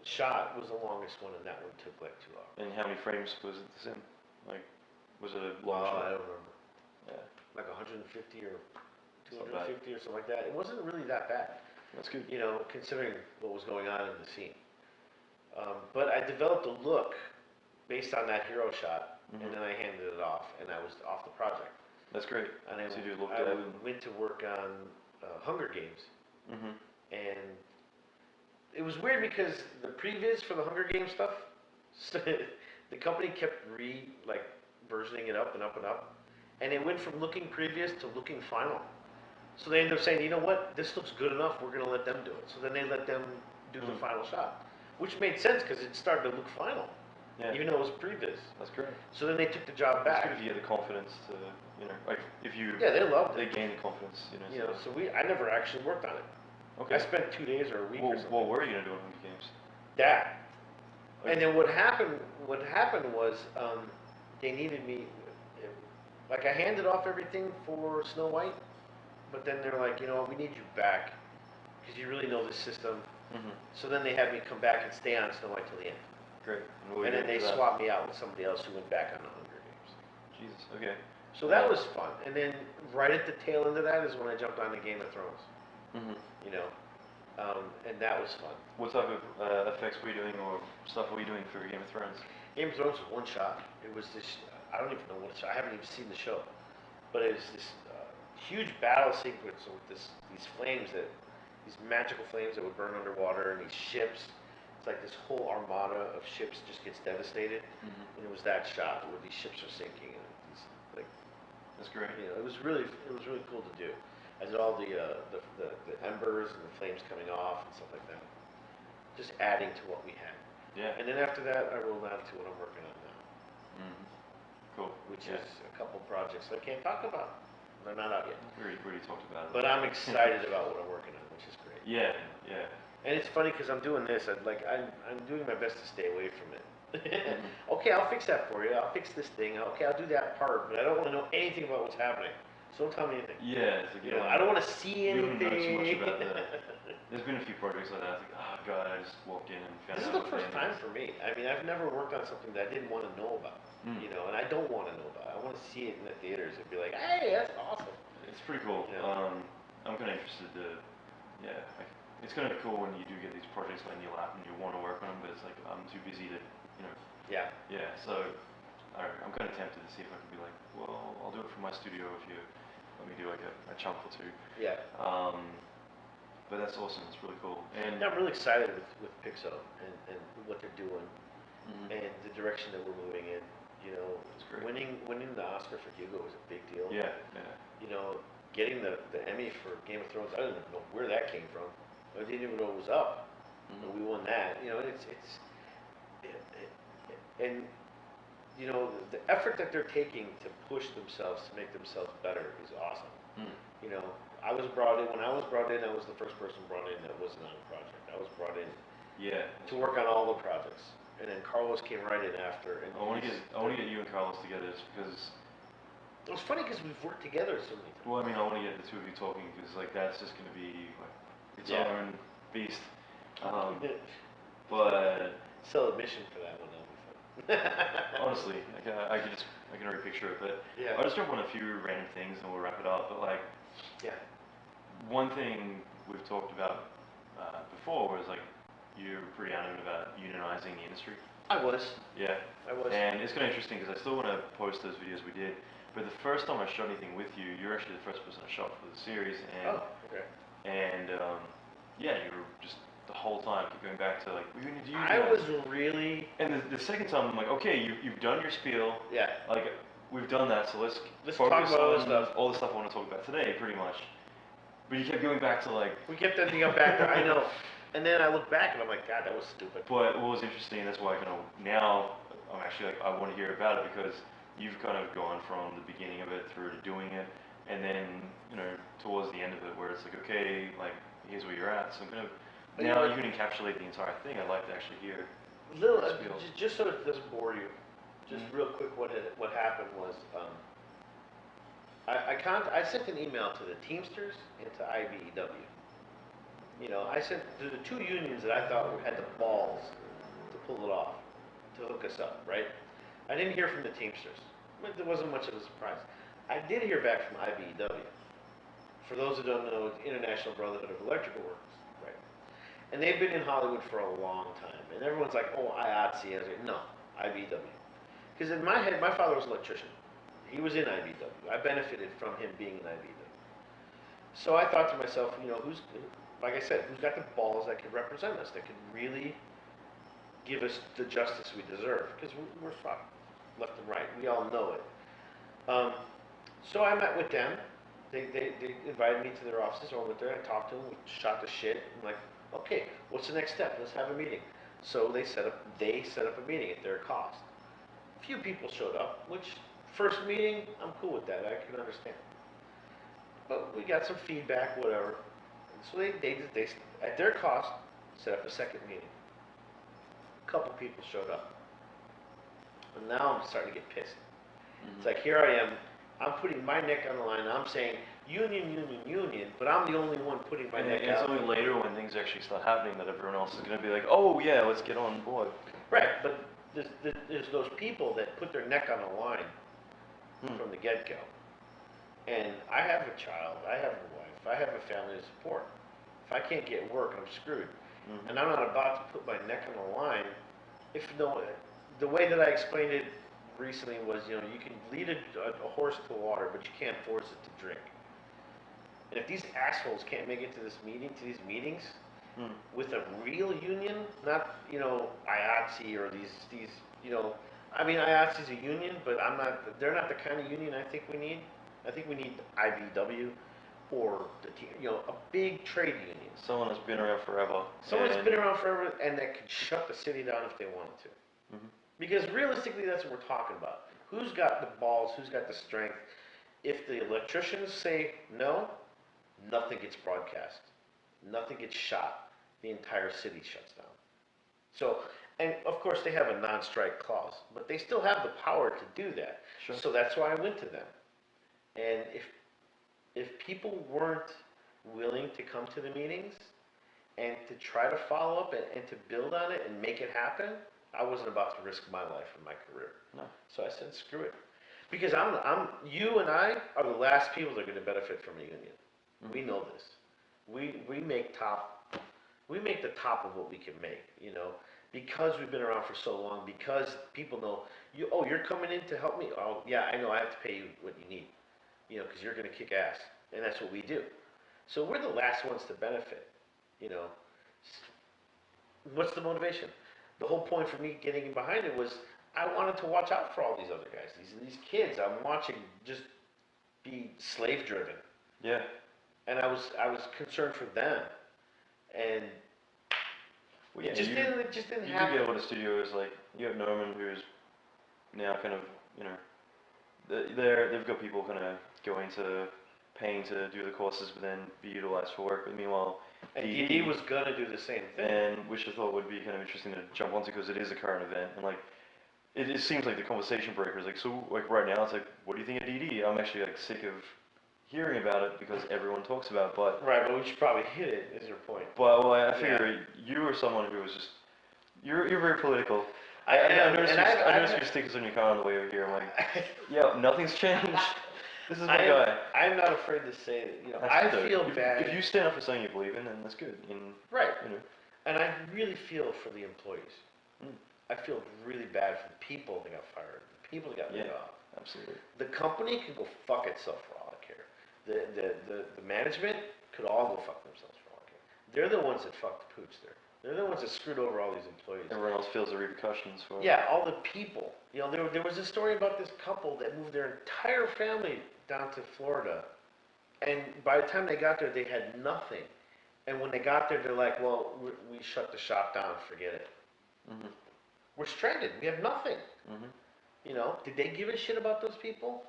shot was the longest one, and that one took like 2 hours. And how many frames was it to sim? Like, was it a long shot? I don't remember. Yeah. Like 150 or 250 or something like that. It wasn't really that bad. That's good. You know, considering what was going on in the scene. But I developed a look based on that hero shot, and then I handed it off, and I was off the project. That's great. And then So you I went to work on Hunger Games, and it was weird because the previs for the Hunger Games stuff, the company kept versioning it up and up and up, and it went from looking previous to looking final. So they ended up saying, you know what, this looks good enough, we're going to let them do it. So then they let them do the final shot, which made sense because it started to look final. Yeah. Even though it was previs. That's great. So then they took the job back. It's good if you get the confidence to, like if you. Yeah, they loved They it. gain the confidence, So I never actually worked on it. Okay. I spent 2 days or a week or something. What were you gonna do in Hunger Games? That. Okay. And then what happened was they needed me. Like I handed off everything for Snow White, but then they're like, you know what, we need you back because you really know this system. So then they had me come back and stay on Snow White till the end. Great. And then they swapped me out with somebody else who went back on the Hunger Games. Jesus. Okay. So that was fun. And then right at the tail end of that is when I jumped on the Game of Thrones. You know, and that was fun. What type of effects were you doing, or stuff were you doing for Game of Thrones? Game of Thrones was one shot. It was this. I don't even know what it's. I haven't even seen the show, but it was this huge battle sequence with these flames these magical flames that would burn underwater, and these ships. It's like this whole armada of ships just gets devastated, and it was that shot where these ships are sinking, and these, like, that's great. You know, it was really cool to do. I did all the embers and the flames coming off and stuff like that, just adding to what we had. Yeah. And then after that, I rolled on to what I'm working on now, Mm-hmm. Cool. which is a couple projects I can't talk about. They're not out yet. We already talked about it. But I'm excited about what I'm working on, which is great. Yeah, yeah. And it's funny because I'm doing this. I'm doing my best to stay away from it. Mm-hmm. Okay, I'll fix that for you. I'll fix this thing. Okay, I'll do that part, but I don't want to know anything about what's happening. So don't tell me anything. Yeah, it's like, You know, I don't want to see you don't anything. know too much about that. There's been a few projects like that. It's like, oh god, I just walked in and found This is out the what first it time is. for me. I mean, I've never worked on something that I didn't want to know about. Mm. You know, and I don't want to know about it. I want to see it in the theaters and be like, hey, that's awesome. It's pretty cool. Yeah. I'm kind of interested to, yeah, like, it's kind of cool when you do get these projects like in your lap and you want to work on them, but it's like I'm too busy to, you know. Yeah. Yeah, so I'm kind of tempted to see if I can be like, well, I'll do it from my studio if you let me do like a chunk or two. Yeah. But that's awesome. It's really cool. And I'm really excited with Pixo and what they're doing Mhm. and the direction that we're moving in. You know, It's great. winning the Oscar for Hugo was a big deal. Yeah, yeah. You know, getting the Emmy for Game of Thrones, I don't even know where that came from. I didn't even know it was up. But we won that. You know, and you know, the effort that they're taking to push themselves to make themselves better is awesome. Mm. You know, I was brought in, when I was brought in, I was the first person brought in that wasn't on a project. I was brought in Yeah. to work on all the projects. And then Carlos came right in after. And I want to get you and Carlos together just because. It was funny because we've worked together so many times. Well, I mean, I want to get the two of you talking because like that's just going to be like its Yeah. own beast. But Sell admission for that one, that'll be fun. honestly, I can already picture it. But Yeah. I'll just jump on a few random things and we'll wrap it up. But like Yeah. one thing we've talked about before was like you're pretty adamant about unionizing the industry. I was. Yeah. I was. And it's kind of interesting because I still want to post those videos we did. But the first time I shot anything with you, you're actually the first person I shot for the series. And Oh, okay. And yeah, you were just the whole time keep going back to like we need to use I that. was really. And the second time I'm like, okay, you've done your spiel. Yeah. Like we've done that, so let's Let's focus talk about on all the stuff I want to talk about today, pretty much. But you kept going back to like. We kept ending up back there. I know. And then I look back and I'm like, God, that was stupid. But what was interesting, that's why I kind of now I'm actually like I want to hear about it because you've kind of gone from the beginning of it through to doing it, and then you know towards the end of it where it's like okay, like here's where you're at. So I'm gonna now you can encapsulate the entire thing. I'd like to actually hear. Little, the spiel. just so it doesn't bore you, just real quick, what happened was, I sent an email to the Teamsters and to IBEW. You know, I sent to the two unions that I thought had the balls to pull it off, to hook us up, right? I didn't hear from the Teamsters, but there wasn't much of a surprise. I did hear back from IBEW. For those who don't know, it's International Brotherhood of Electrical Workers, right? And they've been in Hollywood for a long time. And everyone's like, oh, IATSE. I was like, no, IBEW. Because in my head, my father was an electrician. He was in IBEW. I benefited from him being in IBEW. So I thought to myself, you know, like I said, who's got the balls that can represent us, that can really give us the justice we deserve? Because we're fucked, left and right. We all know it. So I met with them. They invited me to their offices. I went there, I talked to them, we shot the shit. I'm like, okay, what's the next step? Let's have a meeting. So they set up a meeting at their cost. A few people showed up, which first meeting, I'm cool with that. I can understand. But we got some feedback, whatever. And so they at their cost set up a second meeting. A couple people showed up. And now I'm starting to get pissed. It's like here I am. I'm putting my neck on the line. I'm saying union, but I'm the only one putting my neck And out. it's only later when things actually start happening that everyone else is going to be like, oh yeah, let's get on board. Right, but there's those people that put their neck on the line from the get-go. And I have a child, I have a wife, I have a family to support. If I can't get work, I'm screwed. And I'm not about to put my neck on the line. The way that I explained it recently was, you know, you can lead a horse to water, but you can't force it to drink. And if these assholes can't make it to these meetings, with a real union, not, you know, IATSE or these, you know, I mean, IATSE is a union, but they're not the kind of union I think we need. I think we need IBEW. or a big trade union. Someone that's been around forever. Someone that's been around forever and that could shut the city down if they wanted to. Mm-hmm. Because realistically, that's what we're talking about. Who's got the balls? Who's got the strength? If the electricians say no, nothing gets broadcast. Nothing gets shot. The entire city shuts down. So, and of course they have a non-strike clause, but they still have the power to do that. Sure. So that's why I went to them. And if people weren't willing to come to the meetings and to try to follow up and to build on it and make it happen, I wasn't about to risk my life and my career. No. So I said, screw it. Because you and I are the last people that are going to benefit from a union. Mm-hmm. We know this. We make the top of what we can make, because we've been around for so long, because people know, you're coming in to help me? Oh, yeah, I know I have to pay you what you need, because you're going to kick ass. And that's what we do. So we're the last ones to benefit, What's the motivation? The whole point for me getting in behind it was I wanted to watch out for all these other guys, these kids I'm watching just be slave driven. Yeah. And I was concerned for them. And well, yeah, it just didn't happen. You get what a studio is like. You have Norman, who's now kind of, they've got people kind of going to paying to do the courses, but then be utilized for work. But meanwhile, and DD was gonna do the same thing. And which I thought would be kind of interesting to jump onto because it is a current event, and like it seems like the conversation breaker is like, so like right now it's like, what do you think of DD? I'm actually like sick of hearing about it because everyone talks about it, but right, but we should probably hit it. Is your point? But well, I figure you are someone who was just you're very political. I noticed your stickers on your car on the way over here. I'm like, yeah, nothing's changed. This is my guy. I'm not afraid to say that. I feel bad. If you stand up for something you believe in, then that's good. Right. And I really feel for the employees. Mm. I feel really bad for the people that got fired, the people that got laid off. Absolutely. The company can go fuck itself for all I care. The management could all go fuck themselves for all I care. They're the ones that fucked the pooch there. They're the ones that screwed over all these employees. Everyone else feels the repercussions for it. Yeah, all the people. There was a story about this couple that moved their entire family down to Florida. And by the time they got there, they had nothing. And when they got there, they're like, well, we shut the shop down, forget it. Mm-hmm. We're stranded. We have nothing. Mm-hmm. Did they give a shit about those people?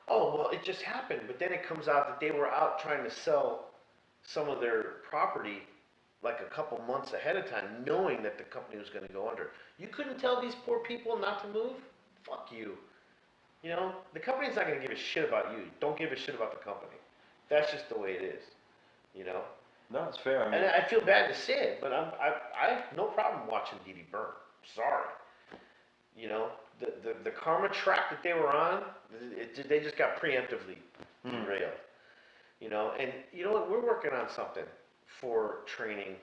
Oh, well, it just happened. But then it comes out that they were out trying to sell some of their property like a couple months ahead of time, knowing that the company was going to go under. You couldn't tell these poor people not to move? Fuck you. The company's not going to give a shit about you. Don't give a shit about the company. That's just the way it is. No, it's fair. And I feel bad to say it, but I have no problem watching DD burn. Sorry. The karma track that they were on, they just got preemptively derailed. And you know what? We're working on something for training.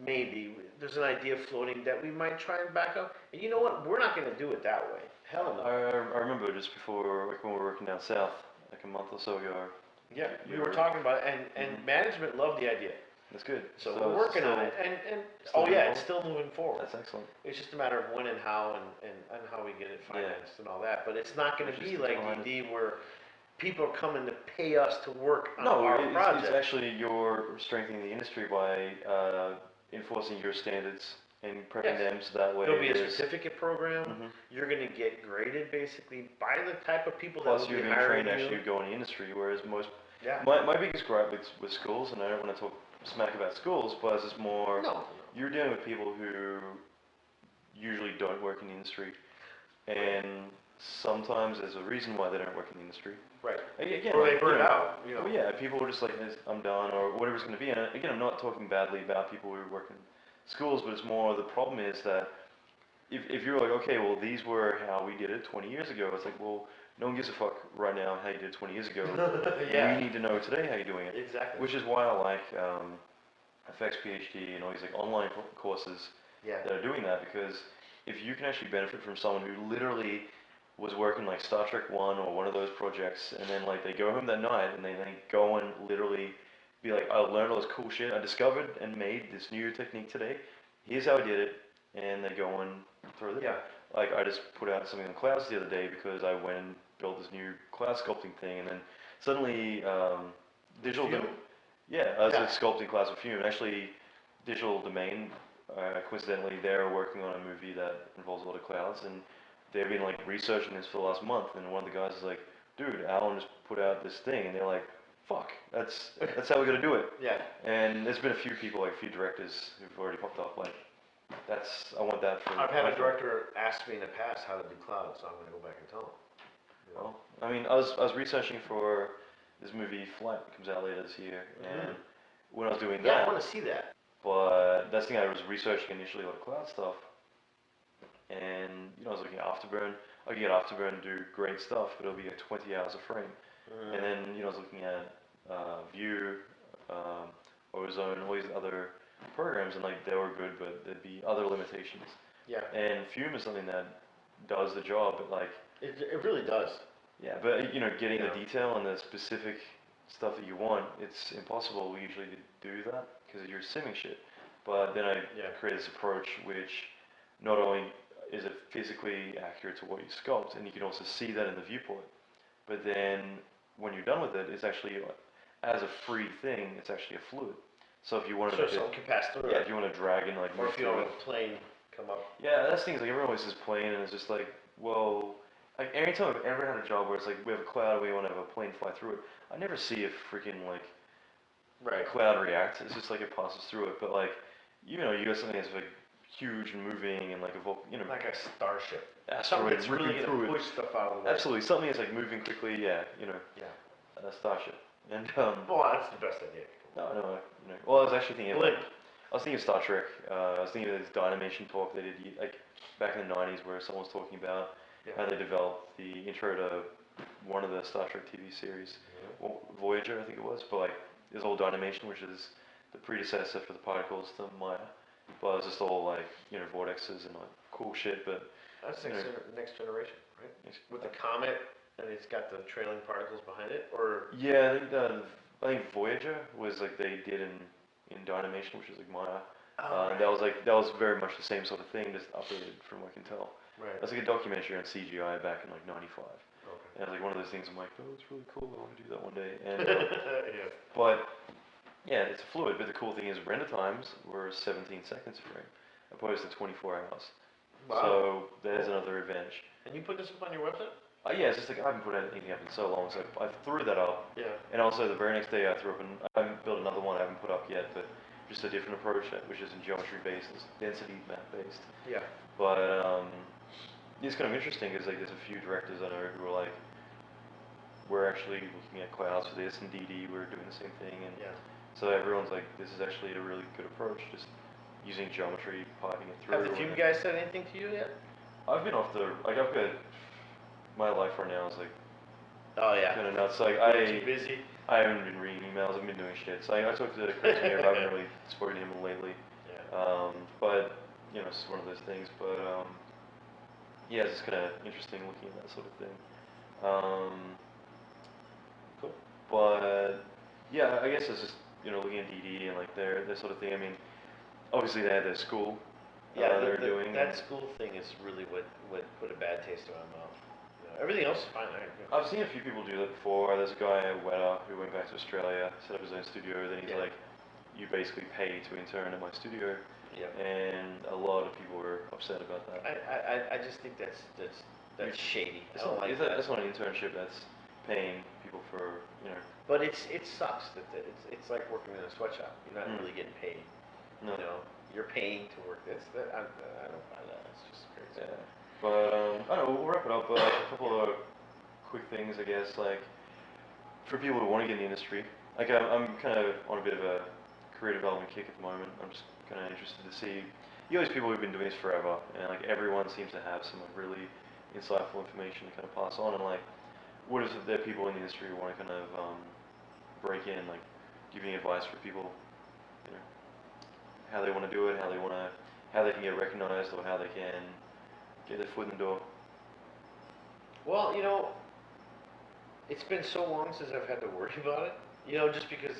Maybe there's an idea floating that we might try and back up. And you know what? We're not going to do it that way. Hell no. I remember just before, like when we were working down south, like a month or so ago. Yeah, we were talking about it, and management loved the idea. That's good. So we're working on it, and it's still moving forward. That's excellent. It's just a matter of when and how and how we get it financed and all that. But it's not going to be like DD where people are coming to pay us to work on our project. It's actually you're strengthening the industry by enforcing your standards and prepping them so that way. There'll be a certificate program. Mm-hmm. You're going to get graded basically by the type of people that will be hiring you. Plus you're being trained actually to go in the industry, whereas most... My biggest gripe with schools, and I don't want to talk smack about schools, but it's just more... No. You're dealing with people who usually don't work in the industry, and sometimes there's a reason why they don't work in the industry. Right. Again, or they burn out. Well, yeah, people are just like, I'm done, or whatever it's going to be. And again, I'm not talking badly about people who work in schools, but it's more the problem is that if you're like, okay, well, these were how we did it 20 years ago, it's like, well, no one gives a fuck right now how you did it 20 years ago. We need to know today how you're doing it. Exactly. Which is why I like FX PhD and all these like online courses that are doing that, because if you can actually benefit from someone who literally was working like Star Trek 1 or one of those projects, and then like they go home that night and they go and literally be like, I learned all this cool shit, I discovered and made this new technique today, here's how I did it, and they go and throw it. Like I just put out something on clouds the other day because I went and built this new cloud sculpting thing, and then suddenly digital. Fume? Yeah, I was Yeah. a sculpting class with Fume. Actually, Digital Domain, coincidentally, they're working on a movie that involves a lot of clouds, and they've been like researching this for the last month. And one of the guys is like, "Dude, Alan just put out this thing," and they're like, "Fuck, that's how we're gonna do it." Yeah. And there's been a few people, like a few directors, who've already popped up. Like, I want that for. I've had my a film. director ask me in the past how to do clouds, so I'm gonna go back and tell him. You know? Well, I mean, I was researching for this movie Flight that comes out later this year, and when I was doing Yeah, I that, wanna see that. but that's the thing I was researching initially, like cloud stuff, and I was looking at Afterburn. I could get Afterburn and do great stuff, but it'll be like 20 hours a frame. And then I was looking at Vue, Ozone, all these other programs, and like they were good, but there'd be other limitations. Yeah, And Fume is something that does the job, but like it really does. yeah, but getting Yeah. the detail and the specific stuff that you want, it's impossible usually to do that because you're simming shit. But then I Yeah. created this approach which not only is it physically accurate to what you sculpt, and you can also see that in the viewport, but then when you're done with it, it's actually as a free thing, it's actually a fluid. So if you wanted So to, someone can pass through yeah, it. if you want to drag and like Or move if you through have it, a plane come up. yeah, that's things like everyone always says plane, and it's just like, well, like every time I've ever had a job where it's like we have a cloud, we want to have a plane fly through it, I never see a freaking like Right. cloud react. It's just like it passes through it. But like, you got something that's like huge and moving and like Like a starship. Something asteroid that's really ripping through gonna it. push stuff out of the way. Absolutely, something that's like moving quickly. Yeah, Yeah. a starship. And Well, that's the best idea. no. Well, I was actually thinking of like, Blimp. I was thinking of Star Trek. I was thinking of this Dynamation talk they did like back in the 90s where someone was talking about how Yeah. they developed the intro to one of the Star Trek TV series, well, Voyager I think it was, but like this whole Dynamation, which is the predecessor for the particles to Maya, but it's just all like vortexes and like cool shit. But That's you know, next generation, right? it's- With the comet, and it's got the trailing particles behind it, or yeah, I think Voyager was like they did in Dynamation, which is like Maya. right. That was very much the same sort of thing, just updated from what I can tell. Right. That's like a documentary on CGI back in like '95. Okay. And it's like one of those things I'm like, oh, it's really cool. I want to do that one day. And Yeah. but yeah, it's a fluid. But the cool thing is render times were 17 seconds a frame, opposed to 24 hours. Wow. So there's another advantage. And you put this up on your website? Yeah, it's just like I haven't put anything up in so long, so I threw that up. Yeah. And also the very next day I threw up, and I haven't built another one I haven't put up yet, but just a different approach, which is in geometry based, it's density map based. Yeah. But it's kind of interesting because like there's a few directors I know who are like, we're actually looking at clouds for this, and DD we're doing the same thing, and Yeah. so everyone's like, this is actually a really good approach, just using geometry, piping it through. Have the Fume guys said anything to you yet? I've been off the I've got my life right now is like Oh yeah. kind of nuts. Like Too busy. I haven't been reading emails. I've been doing shit. So I talked to Chris here, but I haven't really spoken to him lately. Yeah. But it's just one of those things. But yeah, it's just kind of interesting looking at that sort of thing. Cool. But yeah, I guess it's just looking at DD and like their sort of thing. I mean, obviously they had their school. Yeah, they're doing that school thing is really what put a bad taste in my mouth. Everything else is fine. I've seen a few people do that before. There's a guy, Weta, who went back to Australia, set up his own studio. Then he's like, you basically pay to intern at my studio. Yeah. And a lot of people were upset about that. I just think that's shady. I don't like That's not an internship. That's paying people for But it sucks that it's like working in a sweatshop. You're not really getting paid. No. You're paying to work. I don't buy that. It's just crazy. Yeah. But I don't know. We'll wrap it up. A couple of quick things, I guess. Like for people who want to get in the industry, like I'm kind of on a bit of a career development kick at the moment. I'm just kind of interested to see. These people who've been doing this forever, and like everyone seems to have some like, really insightful information to kind of pass on. And like, what if there are people in the industry who want to kind of break in, like giving advice for people, how they want to do it, how they can get recognized, or how they can get their foot in the door. Well, it's been so long since I've had to worry about it. Just because,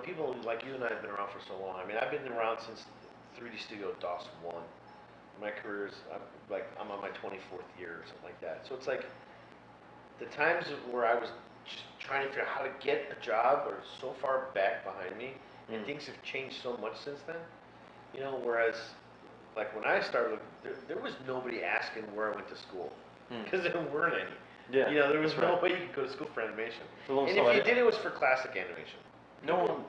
people like you and I have been around for so long. I mean, I've been around since 3D Studio DOS 1. My career's, I'm on my 24th year or something like that. So it's like, the times where I was trying to figure out how to get a job are so far back behind me, and things have changed so much since then. You know, whereas like when I started, there was nobody asking where I went to school because there weren't any. Yeah, You know, there was that's no right. way you could go to school for animation. For a long And time, if you did, it was for classic animation.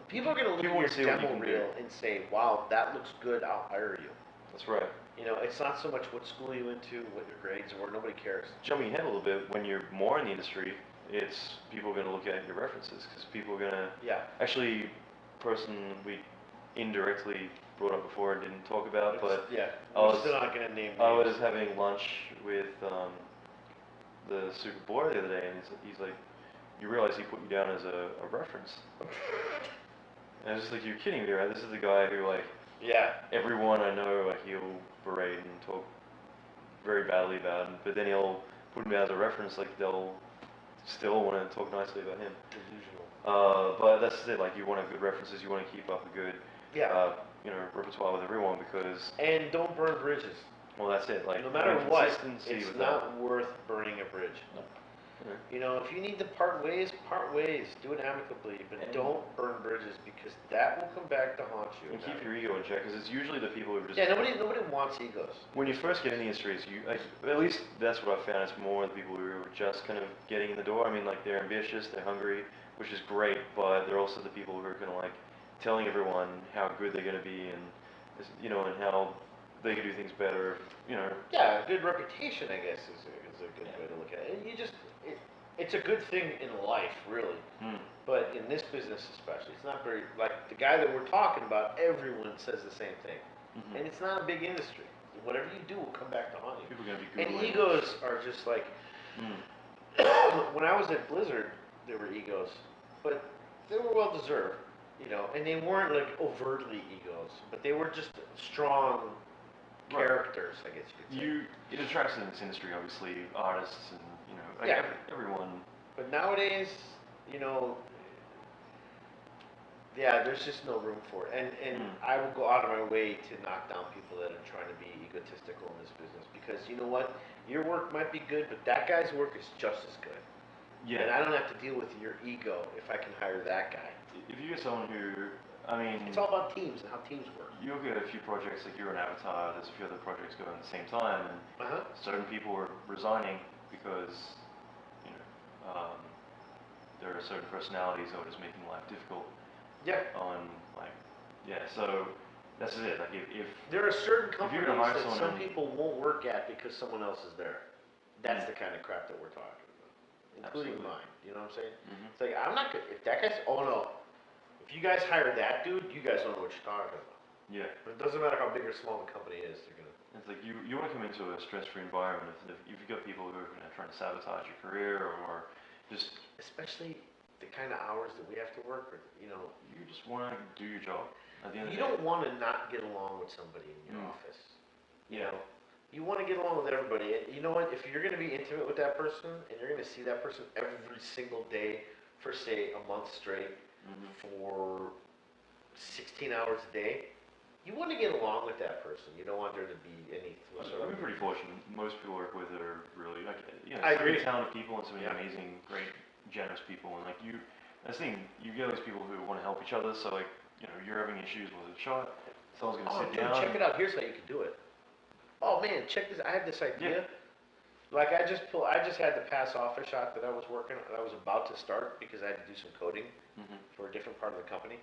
People are going to look people at wanna see your what you demo can do. reel and say, wow, that looks good, I'll hire you. That's right. You know, it's not so much what school you went to, what your grades were, nobody cares. Jumping ahead a little bit, when you're more in the industry, it's people are going to look at your references because people are going to. Yeah. Actually, person we indirectly brought up before and didn't talk about, but yeah, I we're still not going to name names. I was having lunch with the super boy the other day, and he's like, you realize he put you down as a reference. And I was just like, you're kidding me, right? This is the guy who, like, yeah, everyone I know, like, he'll berate and talk very badly about him, but then he'll put him down as a reference, like, they'll still want to talk nicely about him. delusional. But that's it, like, you want good references, you want to keep up a good, Yeah. repertoire with everyone, because, And don't burn bridges. well, that's it, like, No matter what, consistency it's with not worth burning a bridge. No. Yeah. You know, if you need to part ways, do it amicably, but And- don't burn bridges because that will come back to haunt you. And keep your ego in check, because it's usually the people who are just... Yeah, nobody wants egos. When you first get in the industry, at least that's what I found, it's more the people who are just kind of getting in the door. I mean, like, they're ambitious, they're hungry, which is great, but they're also the people who are kind of like telling everyone how good they're going to be and, and how they can do things better, Yeah, a good reputation, I guess, is a good way to look at it. And it's a good thing in life, really. But in this business especially, it's not very, like the guy that we're talking about, everyone says the same thing. Mhm. And it's not a big industry. Whatever you do will come back to haunt you. People are going to be And Googling. egos are just like, when I was at Blizzard, there were egos, but they were well deserved, and they weren't like overtly egos, but they were just strong Right. characters, I guess you could say. It attracts in this industry, obviously, artists and, like Yeah. everyone. But nowadays, yeah, there's just no room for it. And I will go out of my way to knock down people that are trying to be egotistical in this business because you know what? Your work might be good, but that guy's work is just as good. Yeah. And I don't have to deal with your ego if I can hire that guy. If you get someone who, It's all about teams and how teams work. you look at a few projects, like you're an Avatar, there's a few other projects going at the same time, and certain people are resigning because, there are certain personalities that are just making life difficult. Yeah. So that's it. Like if There are certain you're companies gonna hire that someone some in- people won't work at because someone else is there. That's the kind of crap that we're talking about, including Absolutely. mine. You know what I'm saying? Mhm. It's like, I'm not good, if that guy's, oh no, if you guys hire that dude, you guys don't know what you're talking about. Yeah. It doesn't matter how big or small the company is, they're gonna. It's like you want to come into a stress-free environment. If you've got people who are trying to sabotage your career or just Especially the kind of hours that we have to work, or, you just want to do your job. At the end you of the don't day. want to not get along with somebody in your office. You Yeah. know, you want to get along with everybody. And you know what? If you're going to be intimate with that person and you're going to see that person every single day for say a month straight for 16 hours a day, you want to get along with that person. You don't want there to be any sort I'm of. pretty fortunate. Most people I work with are really like, I so many agree. talented people and so many Yeah. amazing, great, generous people. And like that's the thing, you get those people who want to help each other. So like, you're having issues with a shot, someone's gonna Oh, sit dude, down. check it out. Here's how you can do it. Oh man, check this. I have this idea. Yeah. Like I just had to pass off a shot that I was working on, that I was about to start because I had to do some coding for a different part of the company.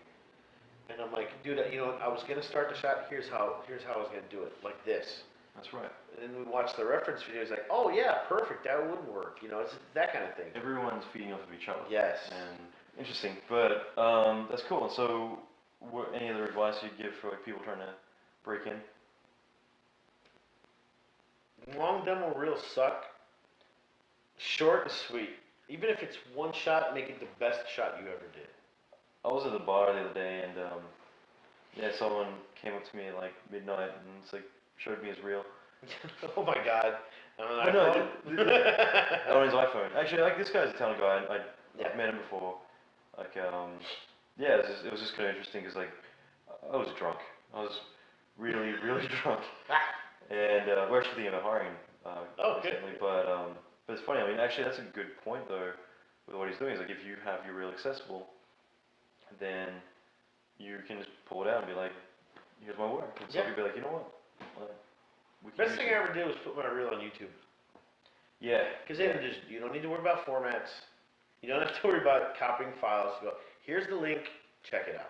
And I'm like, dude, I was gonna start the shot. Here's how I was gonna do it, like this. That's right. And then we watched the reference videos, like, oh yeah, perfect, that would work. It's that kind of thing. Everyone's feeding off of each other. Yes. And interesting, but that's cool. And so, any other advice you'd give for like people trying to break in? Long demo reels suck. Short and sweet. Even if it's one shot, make it the best shot you ever did. I was at the bar the other day, and someone came up to me at like midnight and it's like showed me his reel. Oh my god. I know. On his iPhone. Actually, like this guy's a talented guy. I've met him before. Like, it was just kind of interesting because like I was drunk. I was really, really drunk. And we're actually thinking of hiring Oh, good. recently, but it's funny. I mean, actually, that's a good point though. with what he's doing is like if you have your reel accessible, then you can just pull it out and be like, here's my work. And so Yeah. you'd be like, you know what? Like, we can Best use thing it. I ever did was put my reel on YouTube. Yeah. Because then you don't need to worry about formats. You don't have to worry about copying files. You go, here's the link, check it out.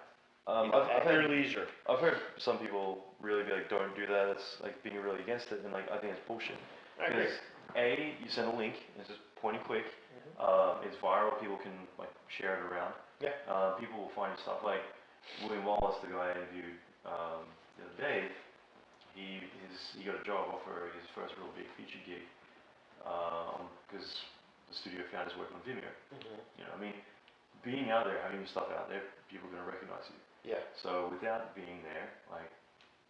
At your leisure. I've heard some people really be like, don't do that. That's like being really against it, and like I think it's bullshit. I agree. Because you send a link, and it's just point and click. It's viral. People can like share it around. Yeah. People will find your stuff. Like William Wallace, the guy I interviewed the other day, he got a job offer, his first real big feature gig, because the studio found his work on Vimeo. You know, I mean, being out there, having your stuff out there, people are going to recognize you. Yeah. So without being there, like,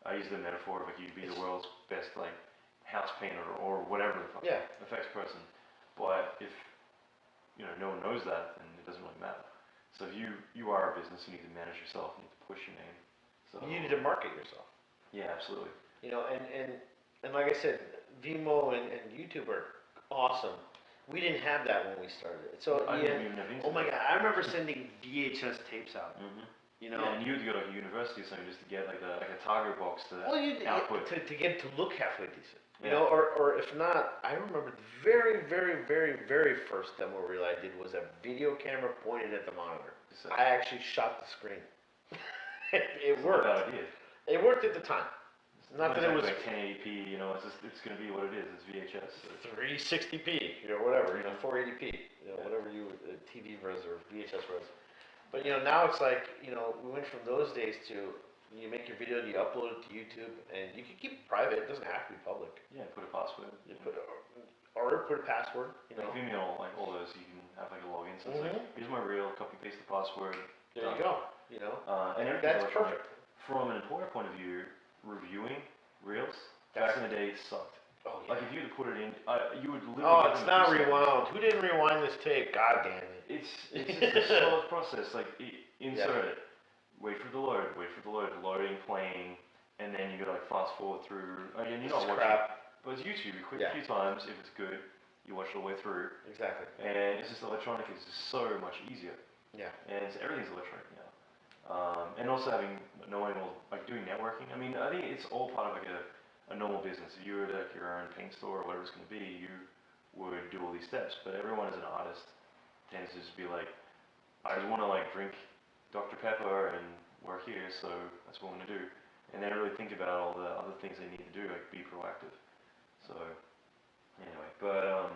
I use the metaphor of like you'd be the world's best like house painter or whatever the fuck effects person. But if no one knows that, then it doesn't really matter. So if you are a business, you need to manage yourself, you need to push your name. So You need to market yourself. Yeah, absolutely. You know, and like I said, Vimeo and YouTube are awesome. We didn't have that when we started. So I didn't even have oh my God, I remember sending VHS tapes out. You know, yeah, and you would go to university or something just to get like a target box to output to get to look halfway decent. You Yeah. know, or if not, I remember the very, very, very, very first demo reel I did was a video camera pointed at the monitor. So- I actually shot the screen. It It's worked. not a bad idea. It worked at the time. Not that it was like 1080p, it's going to be what it is. It's VHS. So. 360p, whatever, 480p, whatever TV res or VHS res. But now it's like, we went from those days to you make your video, you upload it to YouTube, and you can keep it private. It doesn't have to be public. Yeah, put a password. You put a password. Like Vimeo, like all those, you can have like a login. So it's like, here's my reel, copy paste the password. There you go. And everything's That's electronic. perfect. From an employer point of view, reviewing reels back in the day sucked. Oh, yeah. Like if you had to put it in, you would literally. Oh, get it's them not to say- rewound. Who didn't rewind this tape? God damn it. It's just a slow process. Like insert it, wait for the load, loading, playing, and then you gotta like fast forward through. Again, you're not watching. Crap. But it's YouTube. You click Yeah. a few times. If it's good, you watch it all the way through. Exactly. And it's just electronic. It's just so much easier. Yeah. And everything's electronic now. And also knowing like doing networking. I mean, I think it's all part of like a normal business. If you were like your own paint store or whatever it's going to be, you would do all these steps. But everyone as an artist tends to just be like, I just want to like drink Dr. Pepper and work here, so that's what I'm going to do. And they don't really think about all the other things they need to do, like be proactive. So anyway, but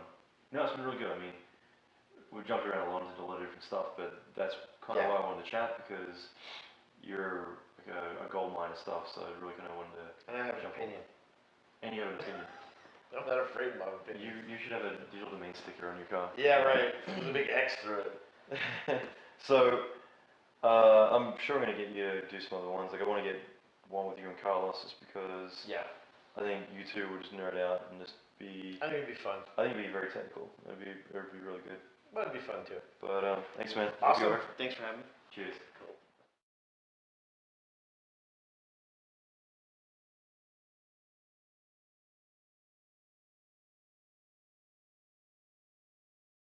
no, it's been really good. I mean, we've jumped around a lot into a lot of different stuff, but that's kind of why I wanted to chat, because you're like a gold mine of stuff, so I really kind of wanted to. And I have an jump opinion. On. And you have an opinion. I'm not afraid of my opinion. You should have a digital domain sticker on your car. Yeah, right. With a big X through it. So, I'm sure I'm going to get you to do some other ones. Like, I want to get one with you and Carlos, just because I think you two would just nerd out and just be. I think it'd be fun. I think it'd be very technical. It'd be really good. But it'd be fun too. But thanks, man. Awesome. Thanks for having me. Cheers.